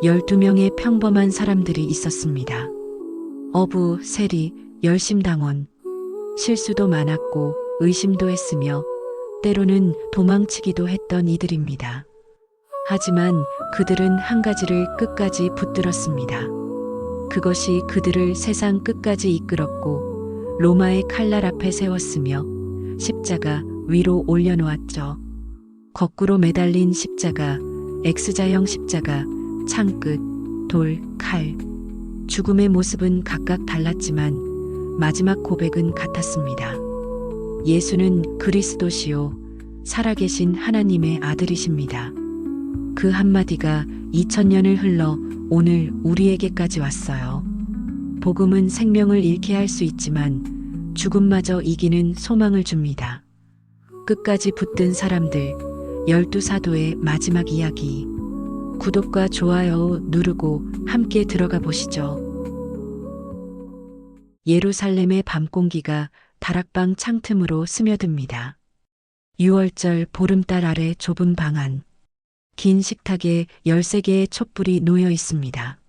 12명의 평범한 사람들이 있었습니다. 어부, 세리, 열심당원. 실수도 많았고 의심도 했으며 때로는 도망치기도 했던 이들입니다. 하지만 그들은 한 가지를 끝까지 붙들었습니다. 그것이 그들을 세상 끝까지 이끌었고 로마의 칼날 앞에 세웠으며 십자가 위로 올려놓았죠. 거꾸로 매달린 십자가, X자형 십자가, 창끝, 돌, 칼. 죽음의 모습은 각각 달랐지만 마지막 고백은 같았습니다. 예수는 그리스도시요, 살아계신 하나님의 아들이십니다. 그 한마디가 2000년을 흘러 오늘 우리에게까지 왔어요. 복음은 생명을 잃게 할 수 있지만 죽음마저 이기는 소망을 줍니다. 끝까지 붙든 사람들, 12사도의 마지막 이야기. 구독과 좋아요 누르고 함께 들어가 보시죠. 예루살렘의 밤 공기가 다락방 창틈으로 스며듭니다. 6월절 보름달 아래 좁은 방 안. 긴 식탁에 13개의 촛불이 놓여 있습니다.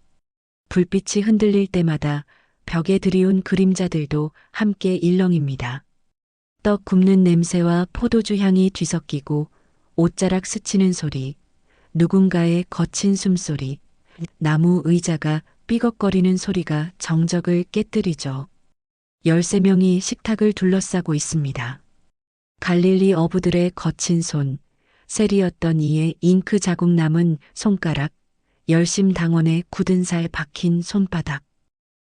불빛이 흔들릴 때마다 벽에 드리운 그림자들도 함께 일렁입니다. 떡 굽는 냄새와 포도주 향이 뒤섞이고 옷자락 스치는 소리, 누군가의 거친 숨소리, 나무 의자가 삐걱거리는 소리가 정적을 깨뜨리죠. 13명이 식탁을 둘러싸고 있습니다. 갈릴리 어부들의 거친 손, 세리였던 이의 잉크 자국 남은 손가락, 열심당원의 굳은 살 박힌 손바닥.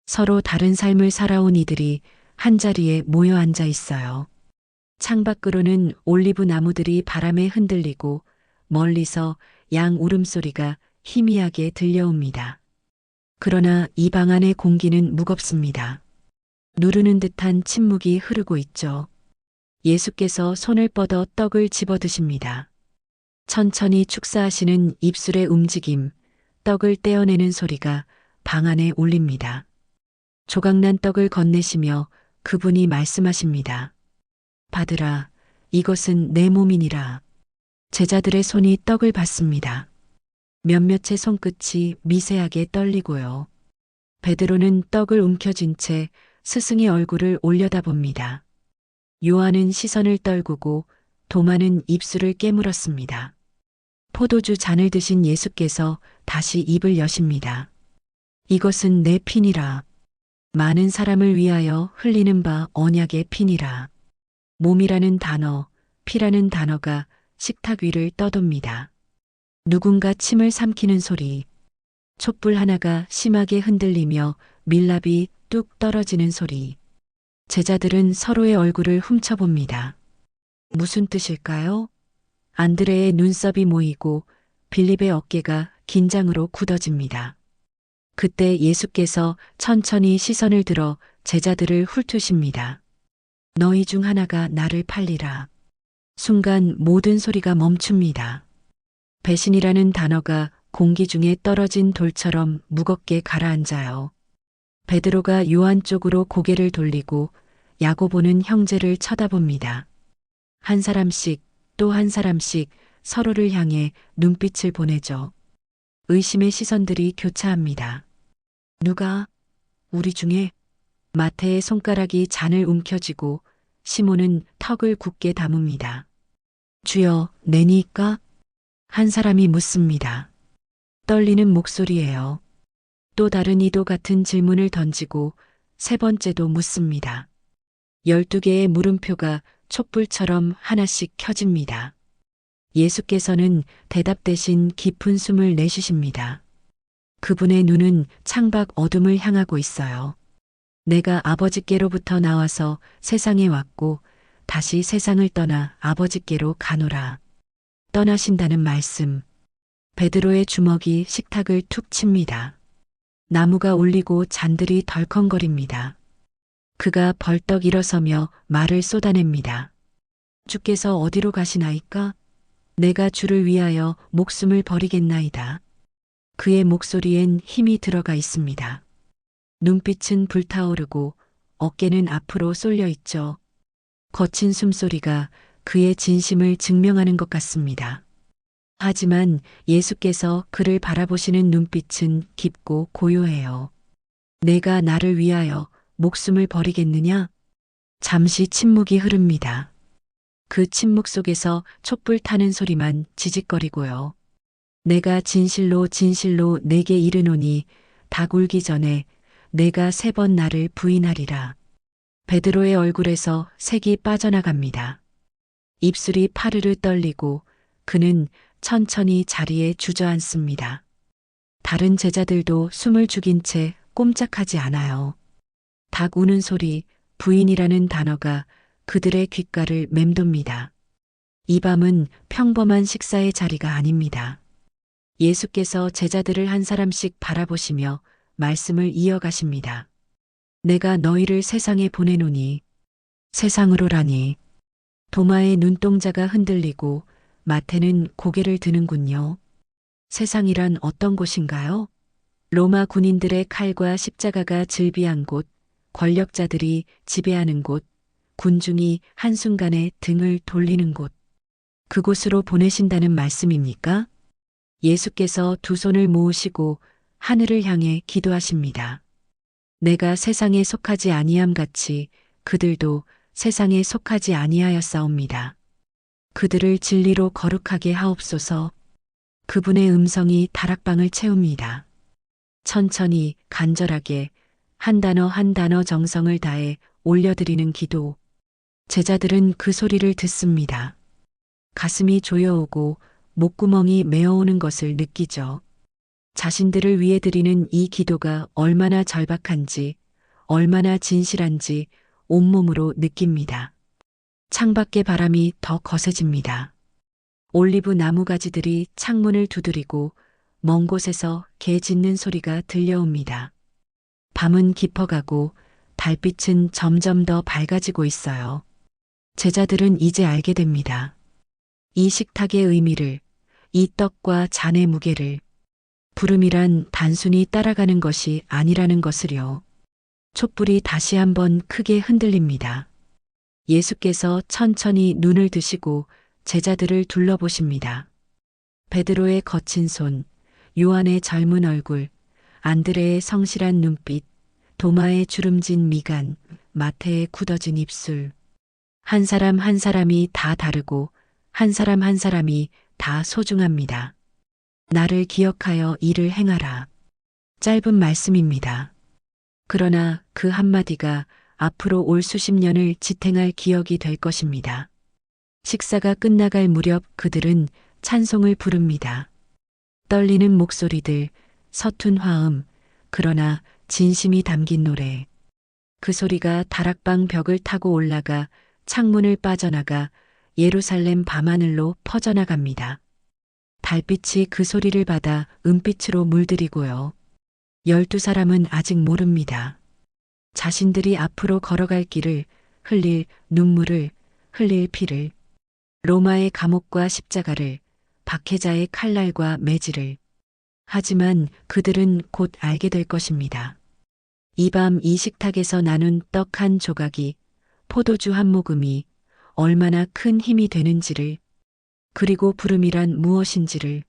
서로 다른 삶을 살아온 이들이 한자리에 모여 앉아 있어요. 창밖으로는 올리브 나무들이 바람에 흔들리고 멀리서 양 울음소리가 희미하게 들려옵니다. 그러나 이 방 안의 공기는 무겁습니다. 누르는 듯한 침묵이 흐르고 있죠. 예수께서 손을 뻗어 떡을 집어 드십니다. 천천히 축사하시는 입술의 움직임, 떡을 떼어내는 소리가 방 안에 울립니다. 조각난 떡을 건네시며 그분이 말씀하십니다. 받으라, 이것은 내 몸이니라. 제자들의 손이 떡을 받습니다. 몇몇의 손끝이 미세하게 떨리고요. 베드로는 떡을 움켜쥔 채 스승의 얼굴을 올려다봅니다. 요한은 시선을 떨구고 도마는 입술을 깨물었습니다. 포도주 잔을 드신 예수께서 다시 입을 여십니다. 이것은 내 피니라. 많은 사람을 위하여 흘리는 바 언약의 피니라. 몸이라는 단어, 피라는 단어가 식탁 위를 떠돕니다. 누군가 침을 삼키는 소리, 촛불 하나가 심하게 흔들리며 밀랍이 뚝 떨어지는 소리. 제자들은 서로의 얼굴을 훔쳐봅니다. 무슨 뜻일까요? 안드레의 눈썹이 모이고 빌립의 어깨가 긴장으로 굳어집니다. 그때 예수께서 천천히 시선을 들어 제자들을 훑으십니다. 너희 중 하나가 나를 팔리라. 순간 모든 소리가 멈춥니다. 배신이라는 단어가 공기 중에 떨어진 돌처럼 무겁게 가라앉아요. 베드로가 요한 쪽으로 고개를 돌리고 야고보는 형제를 쳐다봅니다. 한 사람씩 또 한 사람씩 서로를 향해 눈빛을 보내죠. 의심의 시선들이 교차합니다. 누가? 우리 중에? 마태의 손가락이 잔을 움켜쥐고 시몬은 턱을 굳게 다뭅니다. 주여, 내니까? 한 사람이 묻습니다. 떨리는 목소리예요. 또 다른 이도 같은 질문을 던지고 세 번째도 묻습니다. 12개의 물음표가 촛불처럼 하나씩 켜집니다. 예수께서는 대답 대신 깊은 숨을 내쉬십니다. 그분의 눈은 창밖 어둠을 향하고 있어요. 내가 아버지께로부터 나와서 세상에 왔고 다시 세상을 떠나 아버지께로 가노라. 떠나신다는 말씀. 베드로의 주먹이 식탁을 툭 칩니다. 나무가 울리고 잔들이 덜컹거립니다. 그가 벌떡 일어서며 말을 쏟아냅니다. 주께서 어디로 가시나이까? 내가 주를 위하여 목숨을 버리겠나이다. 그의 목소리엔 힘이 들어가 있습니다. 눈빛은 불타오르고 어깨는 앞으로 쏠려 있죠. 거친 숨소리가 그의 진심을 증명하는 것 같습니다. 하지만 예수께서 그를 바라보시는 눈빛은 깊고 고요해요. 내가 나를 위하여 목숨을 버리겠느냐? 잠시 침묵이 흐릅니다. 그 침묵 속에서 촛불 타는 소리만 지직거리고요. 내가 진실로 진실로 내게 이르노니 닭 울기 전에 내가 3번 나를 부인하리라. 베드로의 얼굴에서 색이 빠져나갑니다. 입술이 파르르 떨리고 그는 천천히 자리에 주저앉습니다. 다른 제자들도 숨을 죽인 채 꼼짝하지 않아요. 닭 우는 소리, 부인이라는 단어가 그들의 귓가를 맴돕니다. 이 밤은 평범한 식사의 자리가 아닙니다. 예수께서 제자들을 한 사람씩 바라보시며 말씀을 이어가십니다. 내가 너희를 세상에 보내노니 세상으로라니. 도마의 눈동자가 흔들리고 마태는 고개를 드는군요. 세상이란 어떤 곳인가요? 로마 군인들의 칼과 십자가가 즐비한 곳, 권력자들이 지배하는 곳, 군중이 한순간에 등을 돌리는 곳. 그곳으로 보내신다는 말씀입니까? 예수께서 두 손을 모으시고 하늘을 향해 기도하십니다. 내가 세상에 속하지 아니함 같이 그들도 세상에 속하지 아니하였사옵니다. 그들을 진리로 거룩하게 하옵소서. 그분의 음성이 다락방을 채웁니다. 천천히 간절하게 한 단어 한 단어 정성을 다해 올려드리는 기도. 제자들은 그 소리를 듣습니다. 가슴이 조여오고 목구멍이 메어오는 것을 느끼죠. 자신들을 위해 드리는 이 기도가 얼마나 절박한지, 얼마나 진실한지 온몸으로 느낍니다. 창밖의 바람이 더 거세집니다. 올리브 나무가지들이 창문을 두드리고 먼 곳에서 개 짖는 소리가 들려옵니다. 밤은 깊어가고 달빛은 점점 더 밝아지고 있어요. 제자들은 이제 알게 됩니다. 이 식탁의 의미를, 이 떡과 잔의 무게를, 부름이란 단순히 따라가는 것이 아니라는 것을요. 촛불이 다시 한번 크게 흔들립니다. 예수께서 천천히 눈을 드시고 제자들을 둘러보십니다. 베드로의 거친 손, 요한의 젊은 얼굴, 안드레의 성실한 눈빛, 도마의 주름진 미간, 마태의 굳어진 입술. 한 사람 한 사람이 다 다르고 한 사람 한 사람이 다 소중합니다. 나를 기억하여 이를 행하라. 짧은 말씀입니다. 그러나 그 한마디가 앞으로 올 수십 년을 지탱할 기억이 될 것입니다. 식사가 끝나갈 무렵 그들은 찬송을 부릅니다. 떨리는 목소리들, 서툰 화음, 그러나 진심이 담긴 노래. 그 소리가 다락방 벽을 타고 올라가 창문을 빠져나가 예루살렘 밤하늘로 퍼져나갑니다. 달빛이 그 소리를 받아 은빛으로 물들이고요. 12사람은 아직 모릅니다. 자신들이 앞으로 걸어갈 길을, 흘릴 눈물을, 흘릴 피를, 로마의 감옥과 십자가를, 박해자의 칼날과 매질을. 하지만 그들은 곧 알게 될 것입니다. 이 밤 이 식탁에서 나눈 떡 한 조각이, 포도주 한 모금이 얼마나 큰 힘이 되는지를, 그리고 부름이란 무엇인지를.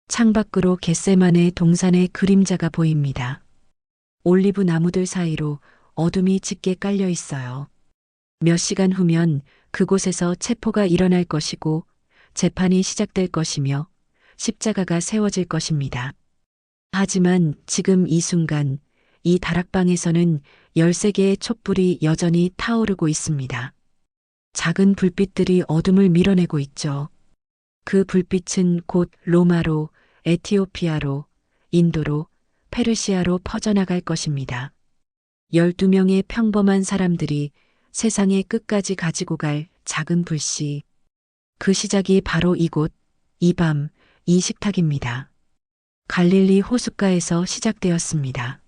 창밖으로 겟세마네 동산의 그림자가 보입니다. 올리브 나무들 사이로 어둠이 짙게 깔려 있어요. 몇 시간 후면 그곳에서 체포가 일어날 것이고 재판이 시작될 것이며 십자가가 세워질 것입니다. 하지만 지금 이 순간 이 다락방에서는 13개의 촛불이 여전히 타오르고 있습니다. 작은 불빛들이 어둠을 밀어내고 있죠. 그 불빛은 곧 로마로, 에티오피아로, 인도로, 페르시아로 퍼져나갈 것입니다. 12명의 평범한 사람들이 세상의 끝까지 가지고 갈 작은 불씨. 그 시작이 바로 이곳, 이 밤, 이 식탁입니다. 갈릴리 호숫가에서 시작되었습니다.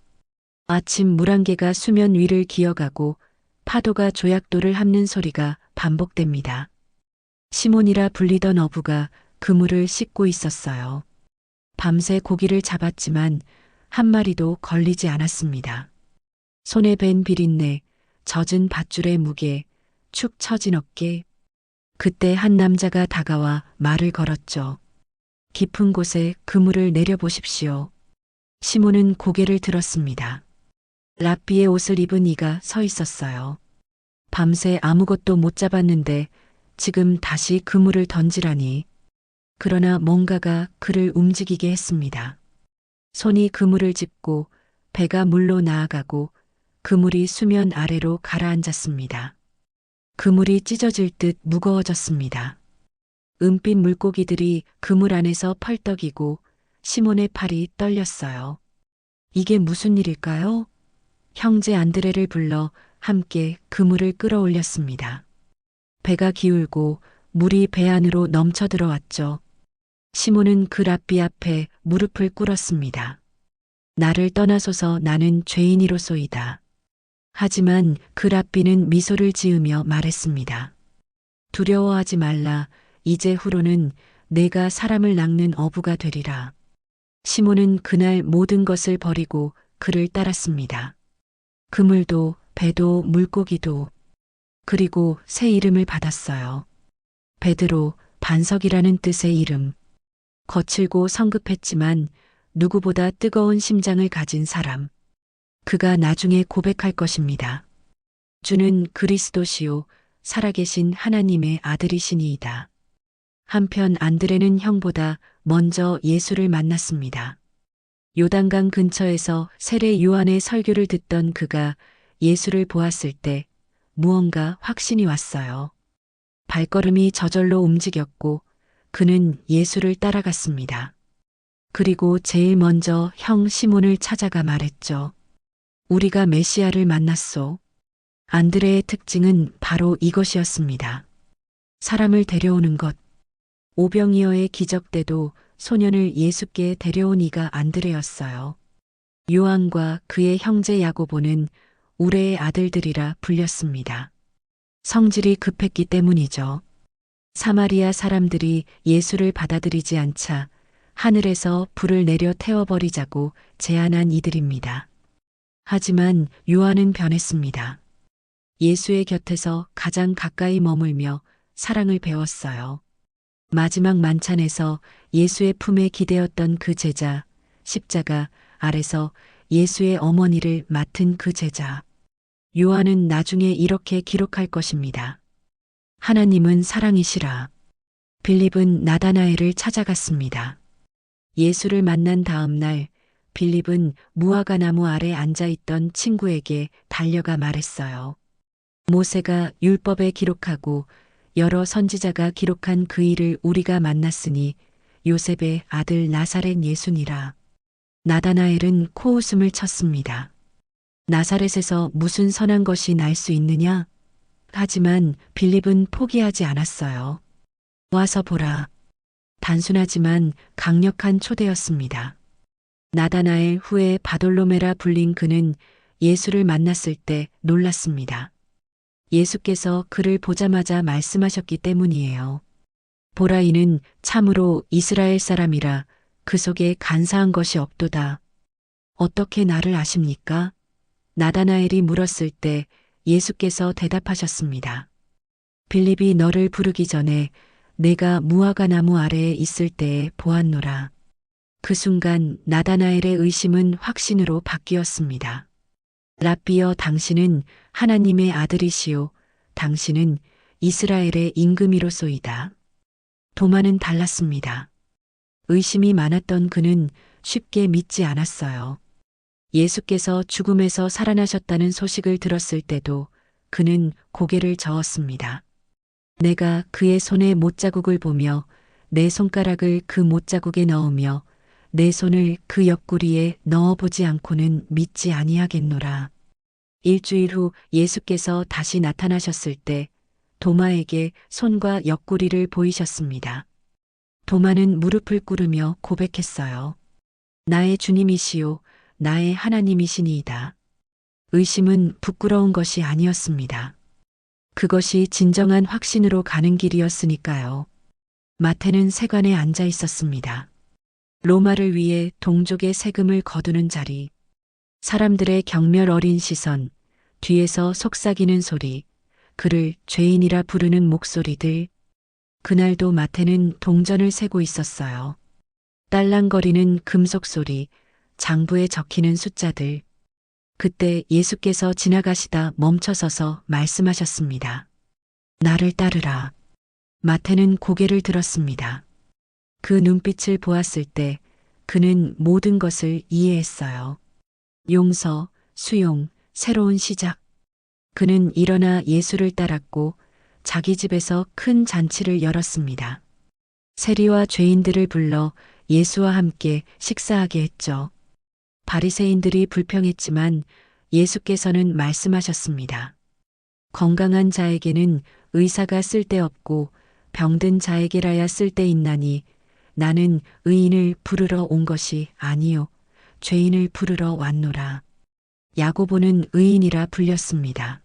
아침 물안개가 수면 위를 기어가고 파도가 조약돌을 핥는 소리가 반복됩니다. 시몬이라 불리던 어부가 그물을 씻고 있었어요. 밤새 고기를 잡았지만 한 마리도 걸리지 않았습니다. 손에 밴 비린내, 젖은 밧줄의 무게, 축 처진 어깨. 그때 한 남자가 다가와 말을 걸었죠. 깊은 곳에 그물을 내려보십시오. 시몬은 고개를 들었습니다. 랍비의 옷을 입은 이가 서 있었어요. 밤새 아무것도 못 잡았는데 지금 다시 그물을 던지라니. 그러나 뭔가가 그를 움직이게 했습니다. 손이 그물을 짚고 배가 물로 나아가고 그물이 수면 아래로 가라앉았습니다. 그물이 찢어질 듯 무거워졌습니다. 은빛 물고기들이 그물 안에서 펄떡이고 시몬의 팔이 떨렸어요. 이게 무슨 일일까요? 형제 안드레를 불러 함께 그물을 끌어올렸습니다. 배가 기울고 물이 배 안으로 넘쳐 들어왔죠. 시몬은 그 랍비 앞에 무릎을 꿇었습니다. 나를 떠나소서, 나는 죄인이로소이다. 하지만 그 랍비는 미소를 지으며 말했습니다. 두려워하지 말라. 이제 후로는 내가 사람을 낚는 어부가 되리라. 시몬은 그날 모든 것을 버리고 그를 따랐습니다. 그물도 배도 물고기도, 그리고 새 이름을 받았어요. 베드로, 반석이라는 뜻의 이름. 거칠고 성급했지만 누구보다 뜨거운 심장을 가진 사람. 그가 나중에 고백할 것입니다. 주는 그리스도시요 살아계신 하나님의 아들이시니이다. 한편 안드레는 형보다 먼저 예수를 만났습니다. 요단강 근처에서 세례 요한의 설교를 듣던 그가 예수를 보았을 때 무언가 확신이 왔어요. 발걸음이 저절로 움직였고 그는 예수를 따라갔습니다. 그리고 제일 먼저 형 시몬을 찾아가 말했죠. 우리가 메시아를 만났소. 안드레의 특징은 바로 이것이었습니다. 사람을 데려오는 것. 오병이어의 기적 때도 소년을 예수께 데려온 이가 안드레였어요. 요한과 그의 형제 야고보는 우레의 아들들이라 불렸습니다. 성질이 급했기 때문이죠. 사마리아 사람들이 예수를 받아들이지 않자 하늘에서 불을 내려 태워버리자고 제안한 이들입니다. 하지만 요한은 변했습니다. 예수의 곁에서 가장 가까이 머물며 사랑을 배웠어요. 마지막 만찬에서 예수의 품에 기대었던 그 제자, 십자가 아래서 예수의 어머니를 맡은 그 제자. 요한은 나중에 이렇게 기록할 것입니다. 하나님은 사랑이시라. 빌립은 나다나엘을 찾아갔습니다. 예수를 만난 다음 날 빌립은 무화과 나무 아래 앉아있던 친구에게 달려가 말했어요. 모세가 율법에 기록하고 여러 선지자가 기록한 그 일을 우리가 만났으니 요셉의 아들 나사렛 예수니라. 나다나엘은 코웃음을 쳤습니다. 나사렛에서 무슨 선한 것이 날 수 있느냐? 하지만 빌립은 포기하지 않았어요. 와서 보라. 단순하지만 강력한 초대였습니다. 나다나엘 후에 바돌로메라 불린 그는 예수를 만났을 때 놀랐습니다. 예수께서 그를 보자마자 말씀하셨기 때문이에요. 보라, 이는 참으로 이스라엘 사람이라 그 속에 간사한 것이 없도다. 어떻게 나를 아십니까? 나다나엘이 물었을 때 예수께서 대답하셨습니다. 빌립이 너를 부르기 전에 내가 무화과 나무 아래에 있을 때에 보았노라. 그 순간 나다나엘의 의심은 확신으로 바뀌었습니다. 랍비여, 당신은 하나님의 아들이시요 당신은 이스라엘의 임금이로소이다. 도마는 달랐습니다. 의심이 많았던 그는 쉽게 믿지 않았어요. 예수께서 죽음에서 살아나셨다는 소식을 들었을 때도 그는 고개를 저었습니다. 내가 그의 손에 못자국을 보며 내 손가락을 그 못자국에 넣으며 내 손을 그 옆구리에 넣어보지 않고는 믿지 아니하겠노라. 일주일 후 예수께서 다시 나타나셨을 때 도마에게 손과 옆구리를 보이셨습니다. 도마는 무릎을 꿇으며 고백했어요. 나의 주님이시요 나의 하나님이시니이다. 의심은 부끄러운 것이 아니었습니다. 그것이 진정한 확신으로 가는 길이었으니까요. 마태는 세관에 앉아 있었습니다. 로마를 위해 동족의 세금을 거두는 자리, 사람들의 경멸 어린 시선, 뒤에서 속삭이는 소리, 그를 죄인이라 부르는 목소리들. 그날도 마태는 동전을 세고 있었어요. 딸랑거리는 금속 소리, 장부에 적히는 숫자들. 그때 예수께서 지나가시다 멈춰서서 말씀하셨습니다. 나를 따르라. 마태는 고개를 들었습니다. 그 눈빛을 보았을 때 그는 모든 것을 이해했어요. 용서, 수용, 새로운 시작. 그는 일어나 예수를 따랐고 자기 집에서 큰 잔치를 열었습니다. 세리와 죄인들을 불러 예수와 함께 식사하게 했죠. 바리새인들이 불평했지만 예수께서는 말씀하셨습니다. 건강한 자에게는 의사가 쓸데없고 병든 자에게라야 쓸데있나니 나는 의인을 부르러 온 것이 아니요 죄인을 부르러 왔노라. 야고보는 의인이라 불렸습니다.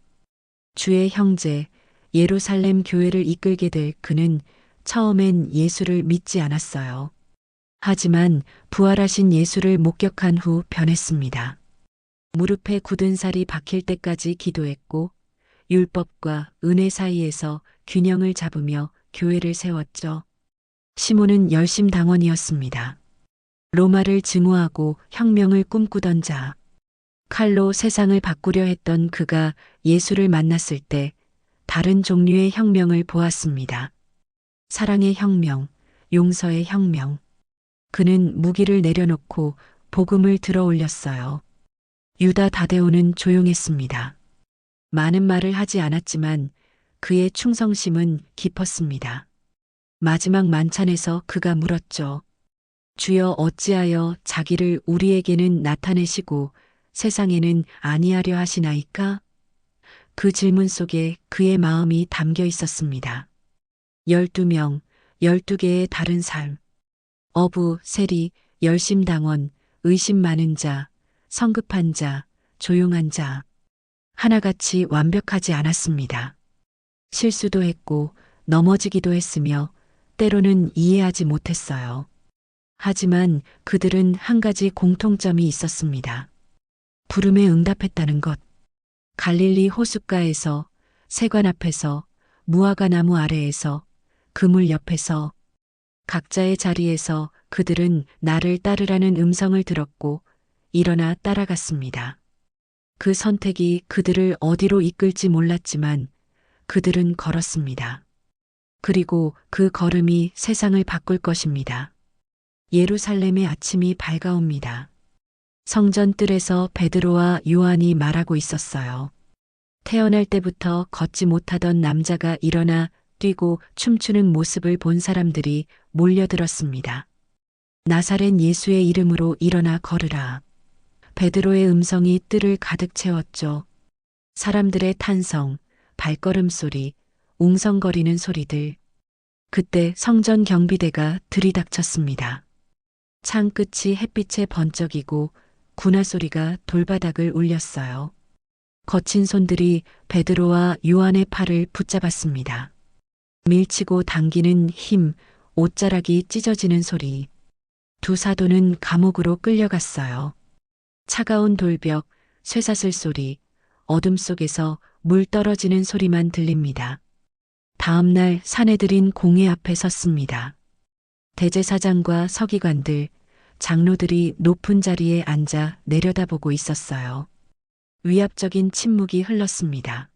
주의 형제 예루살렘 교회를 이끌게 될 그는 처음엔 예수를 믿지 않았어요. 하지만 부활하신 예수를 목격한 후 변했습니다. 무릎에 굳은 살이 박힐 때까지 기도했고 율법과 은혜 사이에서 균형을 잡으며 교회를 세웠죠. 시몬은 열심당원이었습니다. 로마를 증오하고 혁명을 꿈꾸던 자. 칼로 세상을 바꾸려 했던 그가 예수를 만났을 때 다른 종류의 혁명을 보았습니다. 사랑의 혁명, 용서의 혁명. 그는 무기를 내려놓고 복음을 들어 올렸어요. 유다 다데오는 조용했습니다. 많은 말을 하지 않았지만 그의 충성심은 깊었습니다. 마지막 만찬에서 그가 물었죠. 주여 어찌하여 자기를 우리에게는 나타내시고 세상에는 아니하려 하시나이까? 그 질문 속에 그의 마음이 담겨 있었습니다. 12명, 12개의 다른 삶. 어부, 세리, 열심당원, 의심 많은 자, 성급한 자, 조용한 자. 하나같이 완벽하지 않았습니다. 실수도 했고 넘어지기도 했으며 때로는 이해하지 못했어요. 하지만 그들은 한 가지 공통점이 있었습니다. 부름에 응답했다는 것. 갈릴리 호숫가에서, 세관 앞에서, 무화과 나무 아래에서, 그물 옆에서, 각자의 자리에서 그들은 나를 따르라는 음성을 들었고 일어나 따라갔습니다. 그 선택이 그들을 어디로 이끌지 몰랐지만 그들은 걸었습니다. 그리고 그 걸음이 세상을 바꿀 것입니다. 예루살렘의 아침이 밝아옵니다. 성전 뜰에서 베드로와 요한이 말하고 있었어요. 태어날 때부터 걷지 못하던 남자가 일어나 뛰고 춤추는 모습을 본 사람들이 몰려들었습니다. 나사렛 예수의 이름으로 일어나 걸으라. 베드로의 음성이 뜰을 가득 채웠죠. 사람들의 탄성, 발걸음 소리, 웅성거리는 소리들. 그때 성전 경비대가 들이닥쳤습니다. 창 끝이 햇빛에 번쩍이고 군화 소리가 돌바닥을 울렸어요. 거친 손들이 베드로와 요한의 팔을 붙잡았습니다. 밀치고 당기는 힘, 옷자락이 찢어지는 소리. 두 사도는 감옥으로 끌려갔어요. 차가운 돌벽, 쇠사슬 소리, 어둠 속에서 물 떨어지는 소리만 들립니다. 다음 날 사내들인 공회 앞에 섰습니다. 대제사장과 서기관들, 장로들이 높은 자리에 앉아 내려다보고 있었어요. 위압적인 침묵이 흘렀습니다.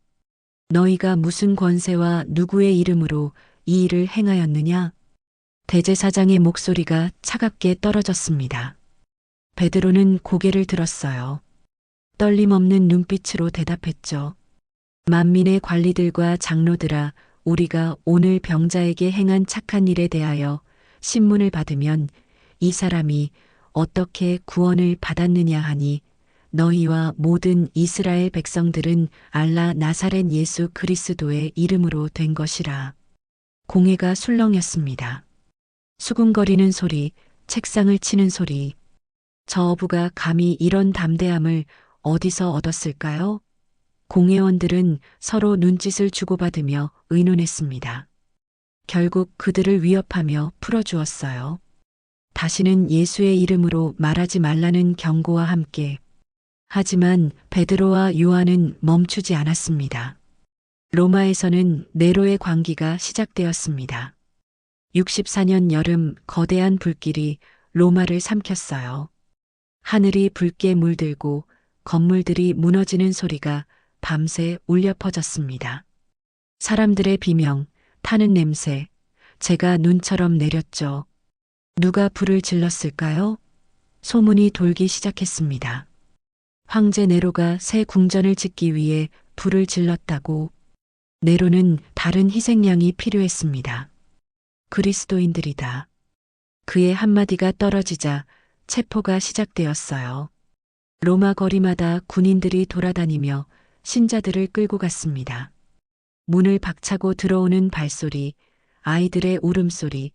너희가 무슨 권세와 누구의 이름으로 이 일을 행하였느냐? 대제사장의 목소리가 차갑게 떨어졌습니다. 베드로는 고개를 들었어요. 떨림 없는 눈빛으로 대답했죠. 만민의 관리들과 장로들아, 우리가 오늘 병자에게 행한 착한 일에 대하여 신문을 받으면 이 사람이 어떻게 구원을 받았느냐 하니 너희와 모든 이스라엘 백성들은 알라 나사렛 예수 그리스도의 이름으로 된 것이라. 공회가 술렁였습니다. 수군거리는 소리, 책상을 치는 소리. 저 어부가 감히 이런 담대함을 어디서 얻었을까요? 공회원들은 서로 눈짓을 주고받으며 의논했습니다. 결국 그들을 위협하며 풀어주었어요. 다시는 예수의 이름으로 말하지 말라는 경고와 함께. 하지만 베드로와 요한은 멈추지 않았습니다. 로마에서는 네로의 광기가 시작되었습니다. 64년 여름 거대한 불길이 로마를 삼켰어요. 하늘이 붉게 물들고 건물들이 무너지는 소리가 밤새 울려 퍼졌습니다. 사람들의 비명, 타는 냄새, 제가 눈처럼 내렸죠. 누가 불을 질렀을까요? 소문이 돌기 시작했습니다. 황제 네로가 새 궁전을 짓기 위해 불을 질렀다고. 네로는 다른 희생양이 필요했습니다. 그리스도인들이다. 그의 한마디가 떨어지자 체포가 시작되었어요. 로마 거리마다 군인들이 돌아다니며 신자들을 끌고 갔습니다. 문을 박차고 들어오는 발소리, 아이들의 울음소리,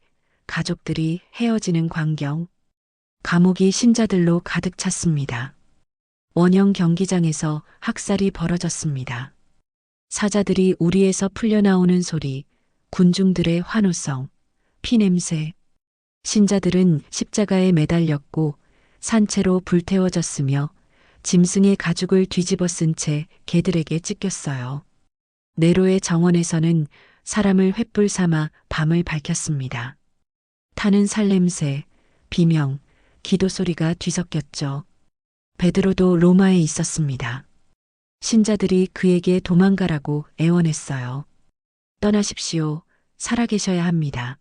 가족들이 헤어지는 광경. 감옥이 신자들로 가득 찼습니다. 원형 경기장에서 학살이 벌어졌습니다. 사자들이 우리에서 풀려나오는 소리, 군중들의 환호성, 피냄새. 신자들은 십자가에 매달렸고 산채로 불태워졌으며 짐승의 가죽을 뒤집어 쓴 채 개들에게 찢겼어요. 네로의 정원에서는 사람을 횃불 삼아 밤을 밝혔습니다. 타는 살냄새, 비명, 기도 소리가 뒤섞였죠. 베드로도 로마에 있었습니다. 신자들이 그에게 도망가라고 애원했어요. 떠나십시오. 살아계셔야 합니다.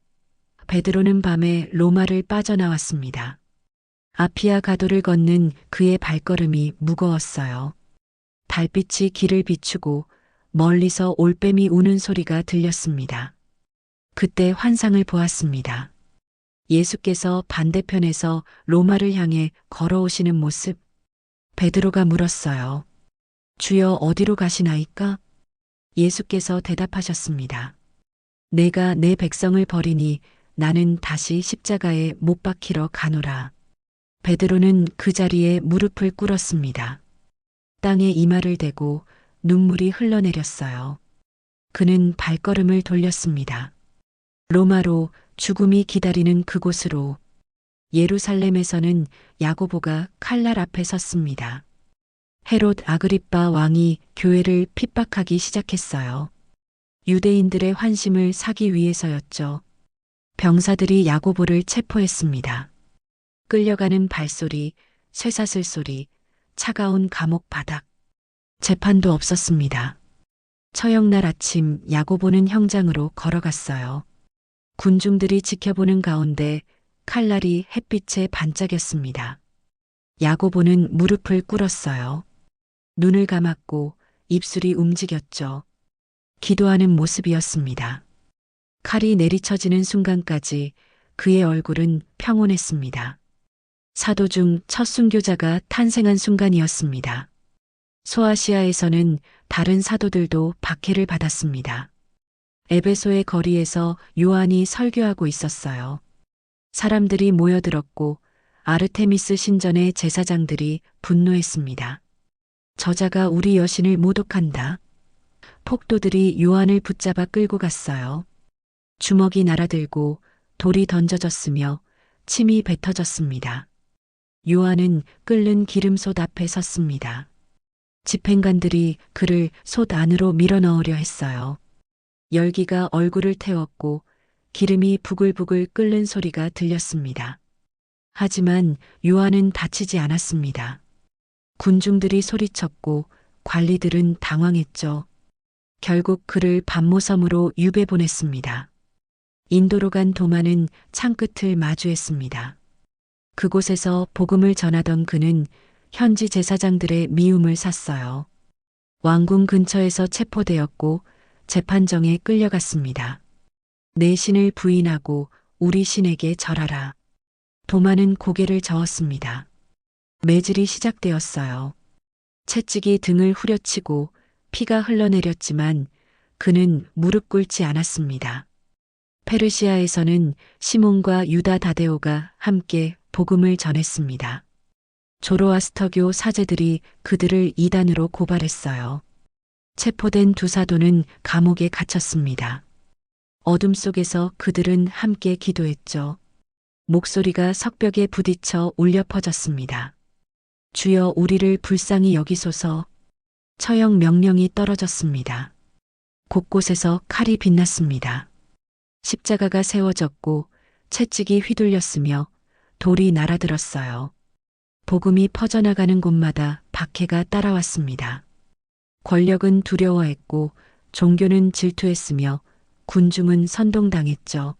베드로는 밤에 로마를 빠져나왔습니다. 아피아 가도를 걷는 그의 발걸음이 무거웠어요. 달빛이 길을 비추고 멀리서 올빼미 우는 소리가 들렸습니다. 그때 환상을 보았습니다. 예수께서 반대편에서 로마를 향해 걸어오시는 모습. 베드로가 물었어요. 주여 어디로 가시나이까? 예수께서 대답하셨습니다. 내가 내 백성을 버리니 나는 다시 십자가에 못 박히러 가노라. 베드로는 그 자리에 무릎을 꿇었습니다. 땅에 이마를 대고 눈물이 흘러내렸어요. 그는 발걸음을 돌렸습니다. 로마로, 죽음이 기다리는 그곳으로. 예루살렘에서는 야고보가 칼날 앞에 섰습니다. 헤롯 아그리빠 왕이 교회를 핍박하기 시작했어요. 유대인들의 환심을 사기 위해서였죠. 병사들이 야고보를 체포했습니다. 끌려가는 발소리, 쇠사슬 소리, 차가운 감옥 바닥. 재판도 없었습니다. 처형날 아침 야고보는 형장으로 걸어갔어요. 군중들이 지켜보는 가운데 칼날이 햇빛에 반짝였습니다. 야고보는 무릎을 꿇었어요. 눈을 감았고 입술이 움직였죠. 기도하는 모습이었습니다. 칼이 내리쳐지는 순간까지 그의 얼굴은 평온했습니다. 사도 중 첫 순교자가 탄생한 순간이었습니다. 소아시아에서는 다른 사도들도 박해를 받았습니다. 에베소의 거리에서 요한이 설교하고 있었어요. 사람들이 모여들었고 아르테미스 신전의 제사장들이 분노했습니다. 저자가 우리 여신을 모독한다. 폭도들이 요한을 붙잡아 끌고 갔어요. 주먹이 날아들고 돌이 던져졌으며 침이 뱉어졌습니다. 요한은 끓는 기름솥 앞에 섰습니다. 집행관들이 그를 솥 안으로 밀어넣으려 했어요. 열기가 얼굴을 태웠고 기름이 부글부글 끓는 소리가 들렸습니다. 하지만 요한은 다치지 않았습니다. 군중들이 소리쳤고 관리들은 당황했죠. 결국 그를 밤모섬으로 유배 보냈습니다. 인도로 간 도마는 창끝을 마주했습니다. 그곳에서 복음을 전하던 그는 현지 제사장들의 미움을 샀어요. 왕궁 근처에서 체포되었고 재판정에 끌려갔습니다. 내 신을 부인하고 우리 신에게 절하라. 도마는 고개를 저었습니다. 매질이 시작되었어요. 채찍이 등을 후려치고 피가 흘러내렸지만 그는 무릎 꿇지 않았습니다. 페르시아에서는 시몬과 유다 다데오가 함께 복음을 전했습니다. 조로아스터교 사제들이 그들을 이단으로 고발했어요. 체포된 두 사도는 감옥에 갇혔습니다. 어둠 속에서 그들은 함께 기도했죠. 목소리가 석벽에 부딪혀 울려 퍼졌습니다. 주여 우리를 불쌍히 여기소서. 처형 명령이 떨어졌습니다. 곳곳에서 칼이 빛났습니다. 십자가가 세워졌고 채찍이 휘둘렸으며 돌이 날아들었어요. 복음이 퍼져나가는 곳마다 박해가 따라왔습니다. 권력은 두려워했고 종교는 질투했으며 군중은 선동당했죠.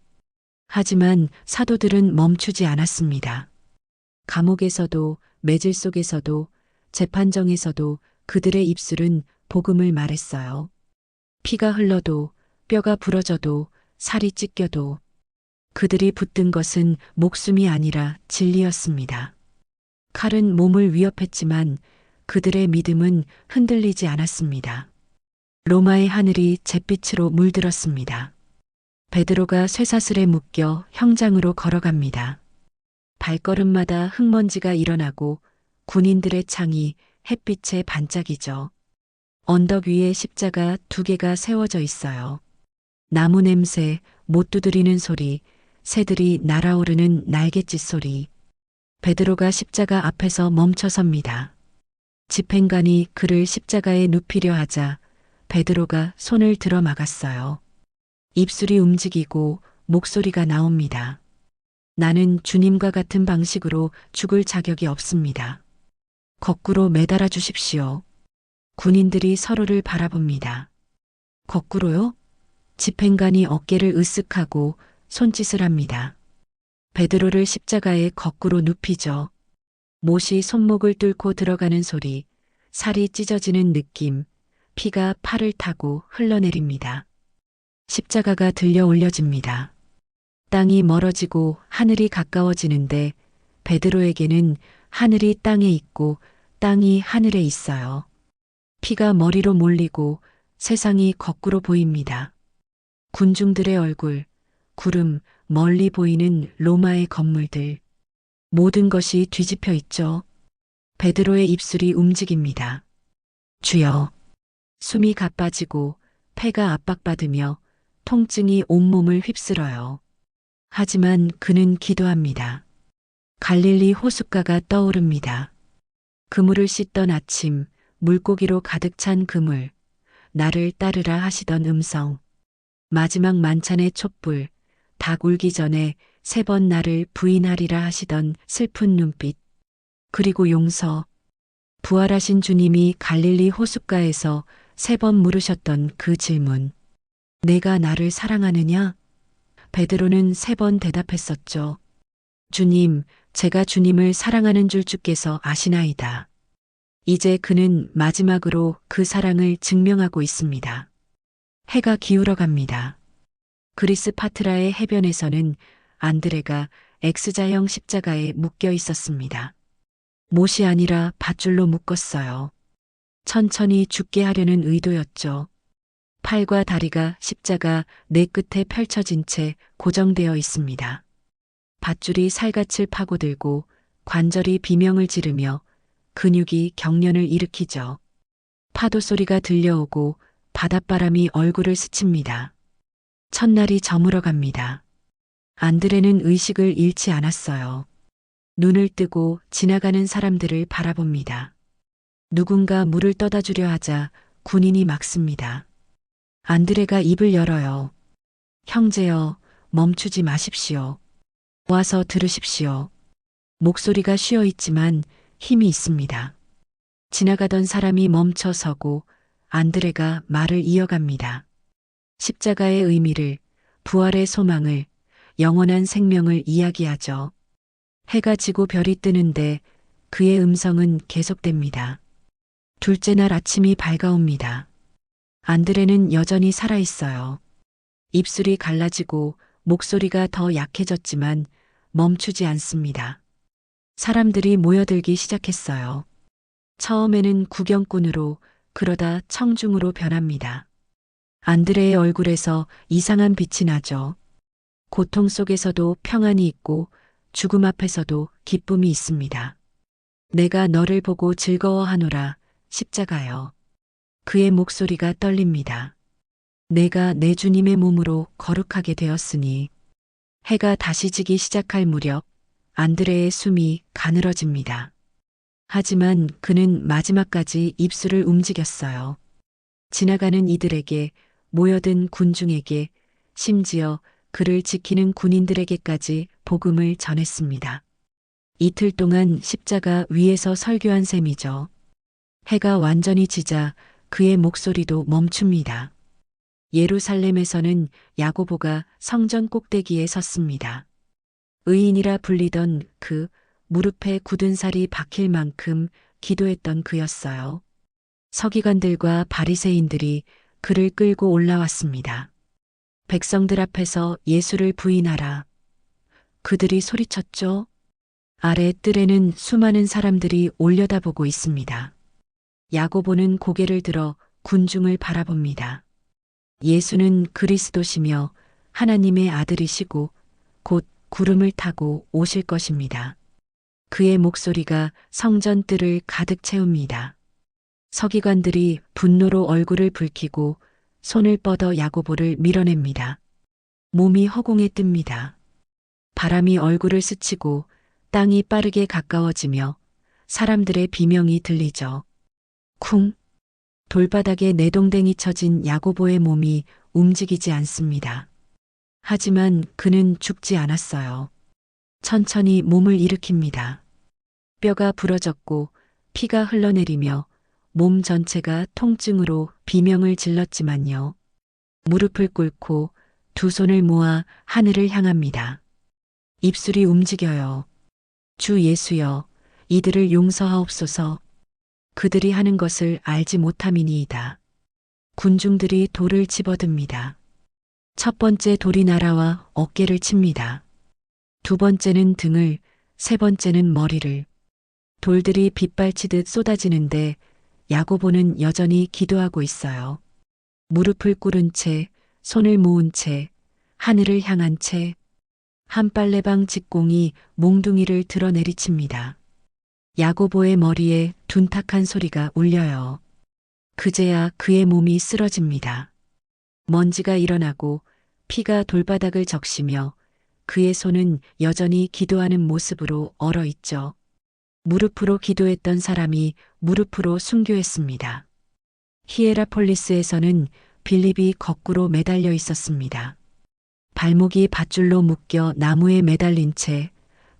하지만 사도들은 멈추지 않았습니다. 감옥에서도 매질 속에서도 재판정에서도 그들의 입술은 복음을 말했어요. 피가 흘러도 뼈가 부러져도 살이 찢겨도 그들이 붙든 것은 목숨이 아니라 진리였습니다. 칼은 몸을 위협했지만 그들의 믿음은 흔들리지 않았습니다. 로마의 하늘이 잿빛으로 물들었습니다. 베드로가 쇠사슬에 묶여 형장으로 걸어갑니다. 발걸음마다 흙먼지가 일어나고 군인들의 창이 햇빛에 반짝이죠. 언덕 위에 십자가 2개가 세워져 있어요. 나무 냄새, 못 두드리는 소리, 새들이 날아오르는 날갯짓 소리. 베드로가 십자가 앞에서 멈춰섭니다. 집행관이 그를 십자가에 눕히려 하자 베드로가 손을 들어 막았어요. 입술이 움직이고 목소리가 나옵니다. 나는 주님과 같은 방식으로 죽을 자격이 없습니다. 거꾸로 매달아 주십시오. 군인들이 서로를 바라봅니다. 거꾸로요? 집행관이 어깨를 으쓱하고 손짓을 합니다. 베드로를 십자가에 거꾸로 눕히죠. 못이 손목을 뚫고 들어가는 소리, 살이 찢어지는 느낌, 피가 팔을 타고 흘러내립니다. 십자가가 들려 올려집니다. 땅이 멀어지고 하늘이 가까워지는데 베드로에게는 하늘이 땅에 있고 땅이 하늘에 있어요. 피가 머리로 몰리고 세상이 거꾸로 보입니다. 군중들의 얼굴, 구름, 멀리 보이는 로마의 건물들. 모든 것이 뒤집혀 있죠. 베드로의 입술이 움직입니다. 주여. 숨이 가빠지고 폐가 압박받으며 통증이 온몸을 휩쓸어요. 하지만 그는 기도합니다. 갈릴리 호숫가가 떠오릅니다. 그물을 씻던 아침, 물고기로 가득 찬 그물, 나를 따르라 하시던 음성, 마지막 만찬의 촛불, 닭 울기 전에 3번 나를 부인하리라 하시던 슬픈 눈빛, 그리고 용서, 부활하신 주님이 갈릴리 호숫가에서 3번 물으셨던 그 질문, 내가 나를 사랑하느냐? 베드로는 3번 대답했었죠. 주님, 제가 주님을 사랑하는 줄 주께서 아시나이다. 이제 그는 마지막으로 그 사랑을 증명하고 있습니다. 해가 기울어 갑니다. 그리스 파트라의 해변에서는 안드레가 X자형 십자가에 묶여 있었습니다. 못이 아니라 밧줄로 묶었어요. 천천히 죽게 하려는 의도였죠. 팔과 다리가 십자가 4끝에 펼쳐진 채 고정되어 있습니다. 밧줄이 살갗을 파고들고 관절이 비명을 지르며 근육이 경련을 일으키죠. 파도 소리가 들려오고 바닷바람이 얼굴을 스칩니다. 첫날이 저물어 갑니다. 안드레는 의식을 잃지 않았어요. 눈을 뜨고 지나가는 사람들을 바라봅니다. 누군가 물을 떠다 주려 하자 군인이 막습니다. 안드레가 입을 열어요. 형제여, 멈추지 마십시오. 와서 들으십시오. 목소리가 쉬어 있지만 힘이 있습니다. 지나가던 사람이 멈춰 서고 안드레가 말을 이어갑니다. 십자가의 의미를, 부활의 소망을, 영원한 생명을 이야기하죠. 해가 지고 별이 뜨는데 그의 음성은 계속됩니다. 둘째 날 아침이 밝아옵니다. 안드레는 여전히 살아있어요. 입술이 갈라지고 목소리가 더 약해졌지만 멈추지 않습니다. 사람들이 모여들기 시작했어요. 처음에는 구경꾼으로, 그러다 청중으로 변합니다. 안드레의 얼굴에서 이상한 빛이 나죠. 고통 속에서도 평안이 있고 죽음 앞에서도 기쁨이 있습니다. 내가 너를 보고 즐거워하노라, 십자가여. 그의 목소리가 떨립니다. 내가 내 주님의 몸으로 거룩하게 되었으니. 해가 다시 지기 시작할 무렵 안드레의 숨이 가늘어집니다. 하지만 그는 마지막까지 입술을 움직였어요. 지나가는 이들에게, 모여든 군중에게, 심지어 그를 지키는 군인들에게까지 복음을 전했습니다. 이틀 동안 십자가 위에서 설교한 셈이죠. 해가 완전히 지자 그의 목소리도 멈춥니다. 예루살렘에서는 야고보가 성전 꼭대기에 섰습니다. 의인이라 불리던 그 무릎에 굳은 살이 박힐 만큼 기도했던 그였어요. 서기관들과 바리새인들이 그를 끌고 올라왔습니다. 백성들 앞에서 예수를 부인하라. 그들이 소리쳤죠. 아래 뜰에는 수많은 사람들이 올려다보고 있습니다. 야고보는 고개를 들어 군중을 바라봅니다. 예수는 그리스도시며 하나님의 아들이시고 곧 구름을 타고 오실 것입니다. 그의 목소리가 성전 뜰을 가득 채웁니다. 서기관들이 분노로 얼굴을 붉히고 손을 뻗어 야고보를 밀어냅니다. 몸이 허공에 뜹니다. 바람이 얼굴을 스치고 땅이 빠르게 가까워지며 사람들의 비명이 들리죠. 쿵! 돌바닥에 내동댕이 쳐진 야고보의 몸이 움직이지 않습니다. 하지만 그는 죽지 않았어요. 천천히 몸을 일으킵니다. 뼈가 부러졌고 피가 흘러내리며 몸 전체가 통증으로 비명을 질렀지만요. 무릎을 꿇고 두 손을 모아 하늘을 향합니다. 입술이 움직여요. 주 예수여, 이들을 용서하옵소서. 그들이 하는 것을 알지 못함이니이다. 군중들이 돌을 집어듭니다. 첫 번째 돌이 날아와 어깨를 칩니다. 두 번째는 등을, 세 번째는 머리를. 돌들이 빗발치듯 쏟아지는데 야고보는 여전히 기도하고 있어요. 무릎을 꿇은 채, 손을 모은 채, 하늘을 향한 채, 한 빨래방 직공이 몽둥이를 들어 내리칩니다. 야고보의 머리에 둔탁한 소리가 울려요. 그제야 그의 몸이 쓰러집니다. 먼지가 일어나고 피가 돌바닥을 적시며 그의 손은 여전히 기도하는 모습으로 얼어있죠. 무릎으로 기도했던 사람이 무릎으로 순교했습니다. 히에라폴리스에서는 빌립이 거꾸로 매달려 있었습니다. 발목이 밧줄로 묶여 나무에 매달린 채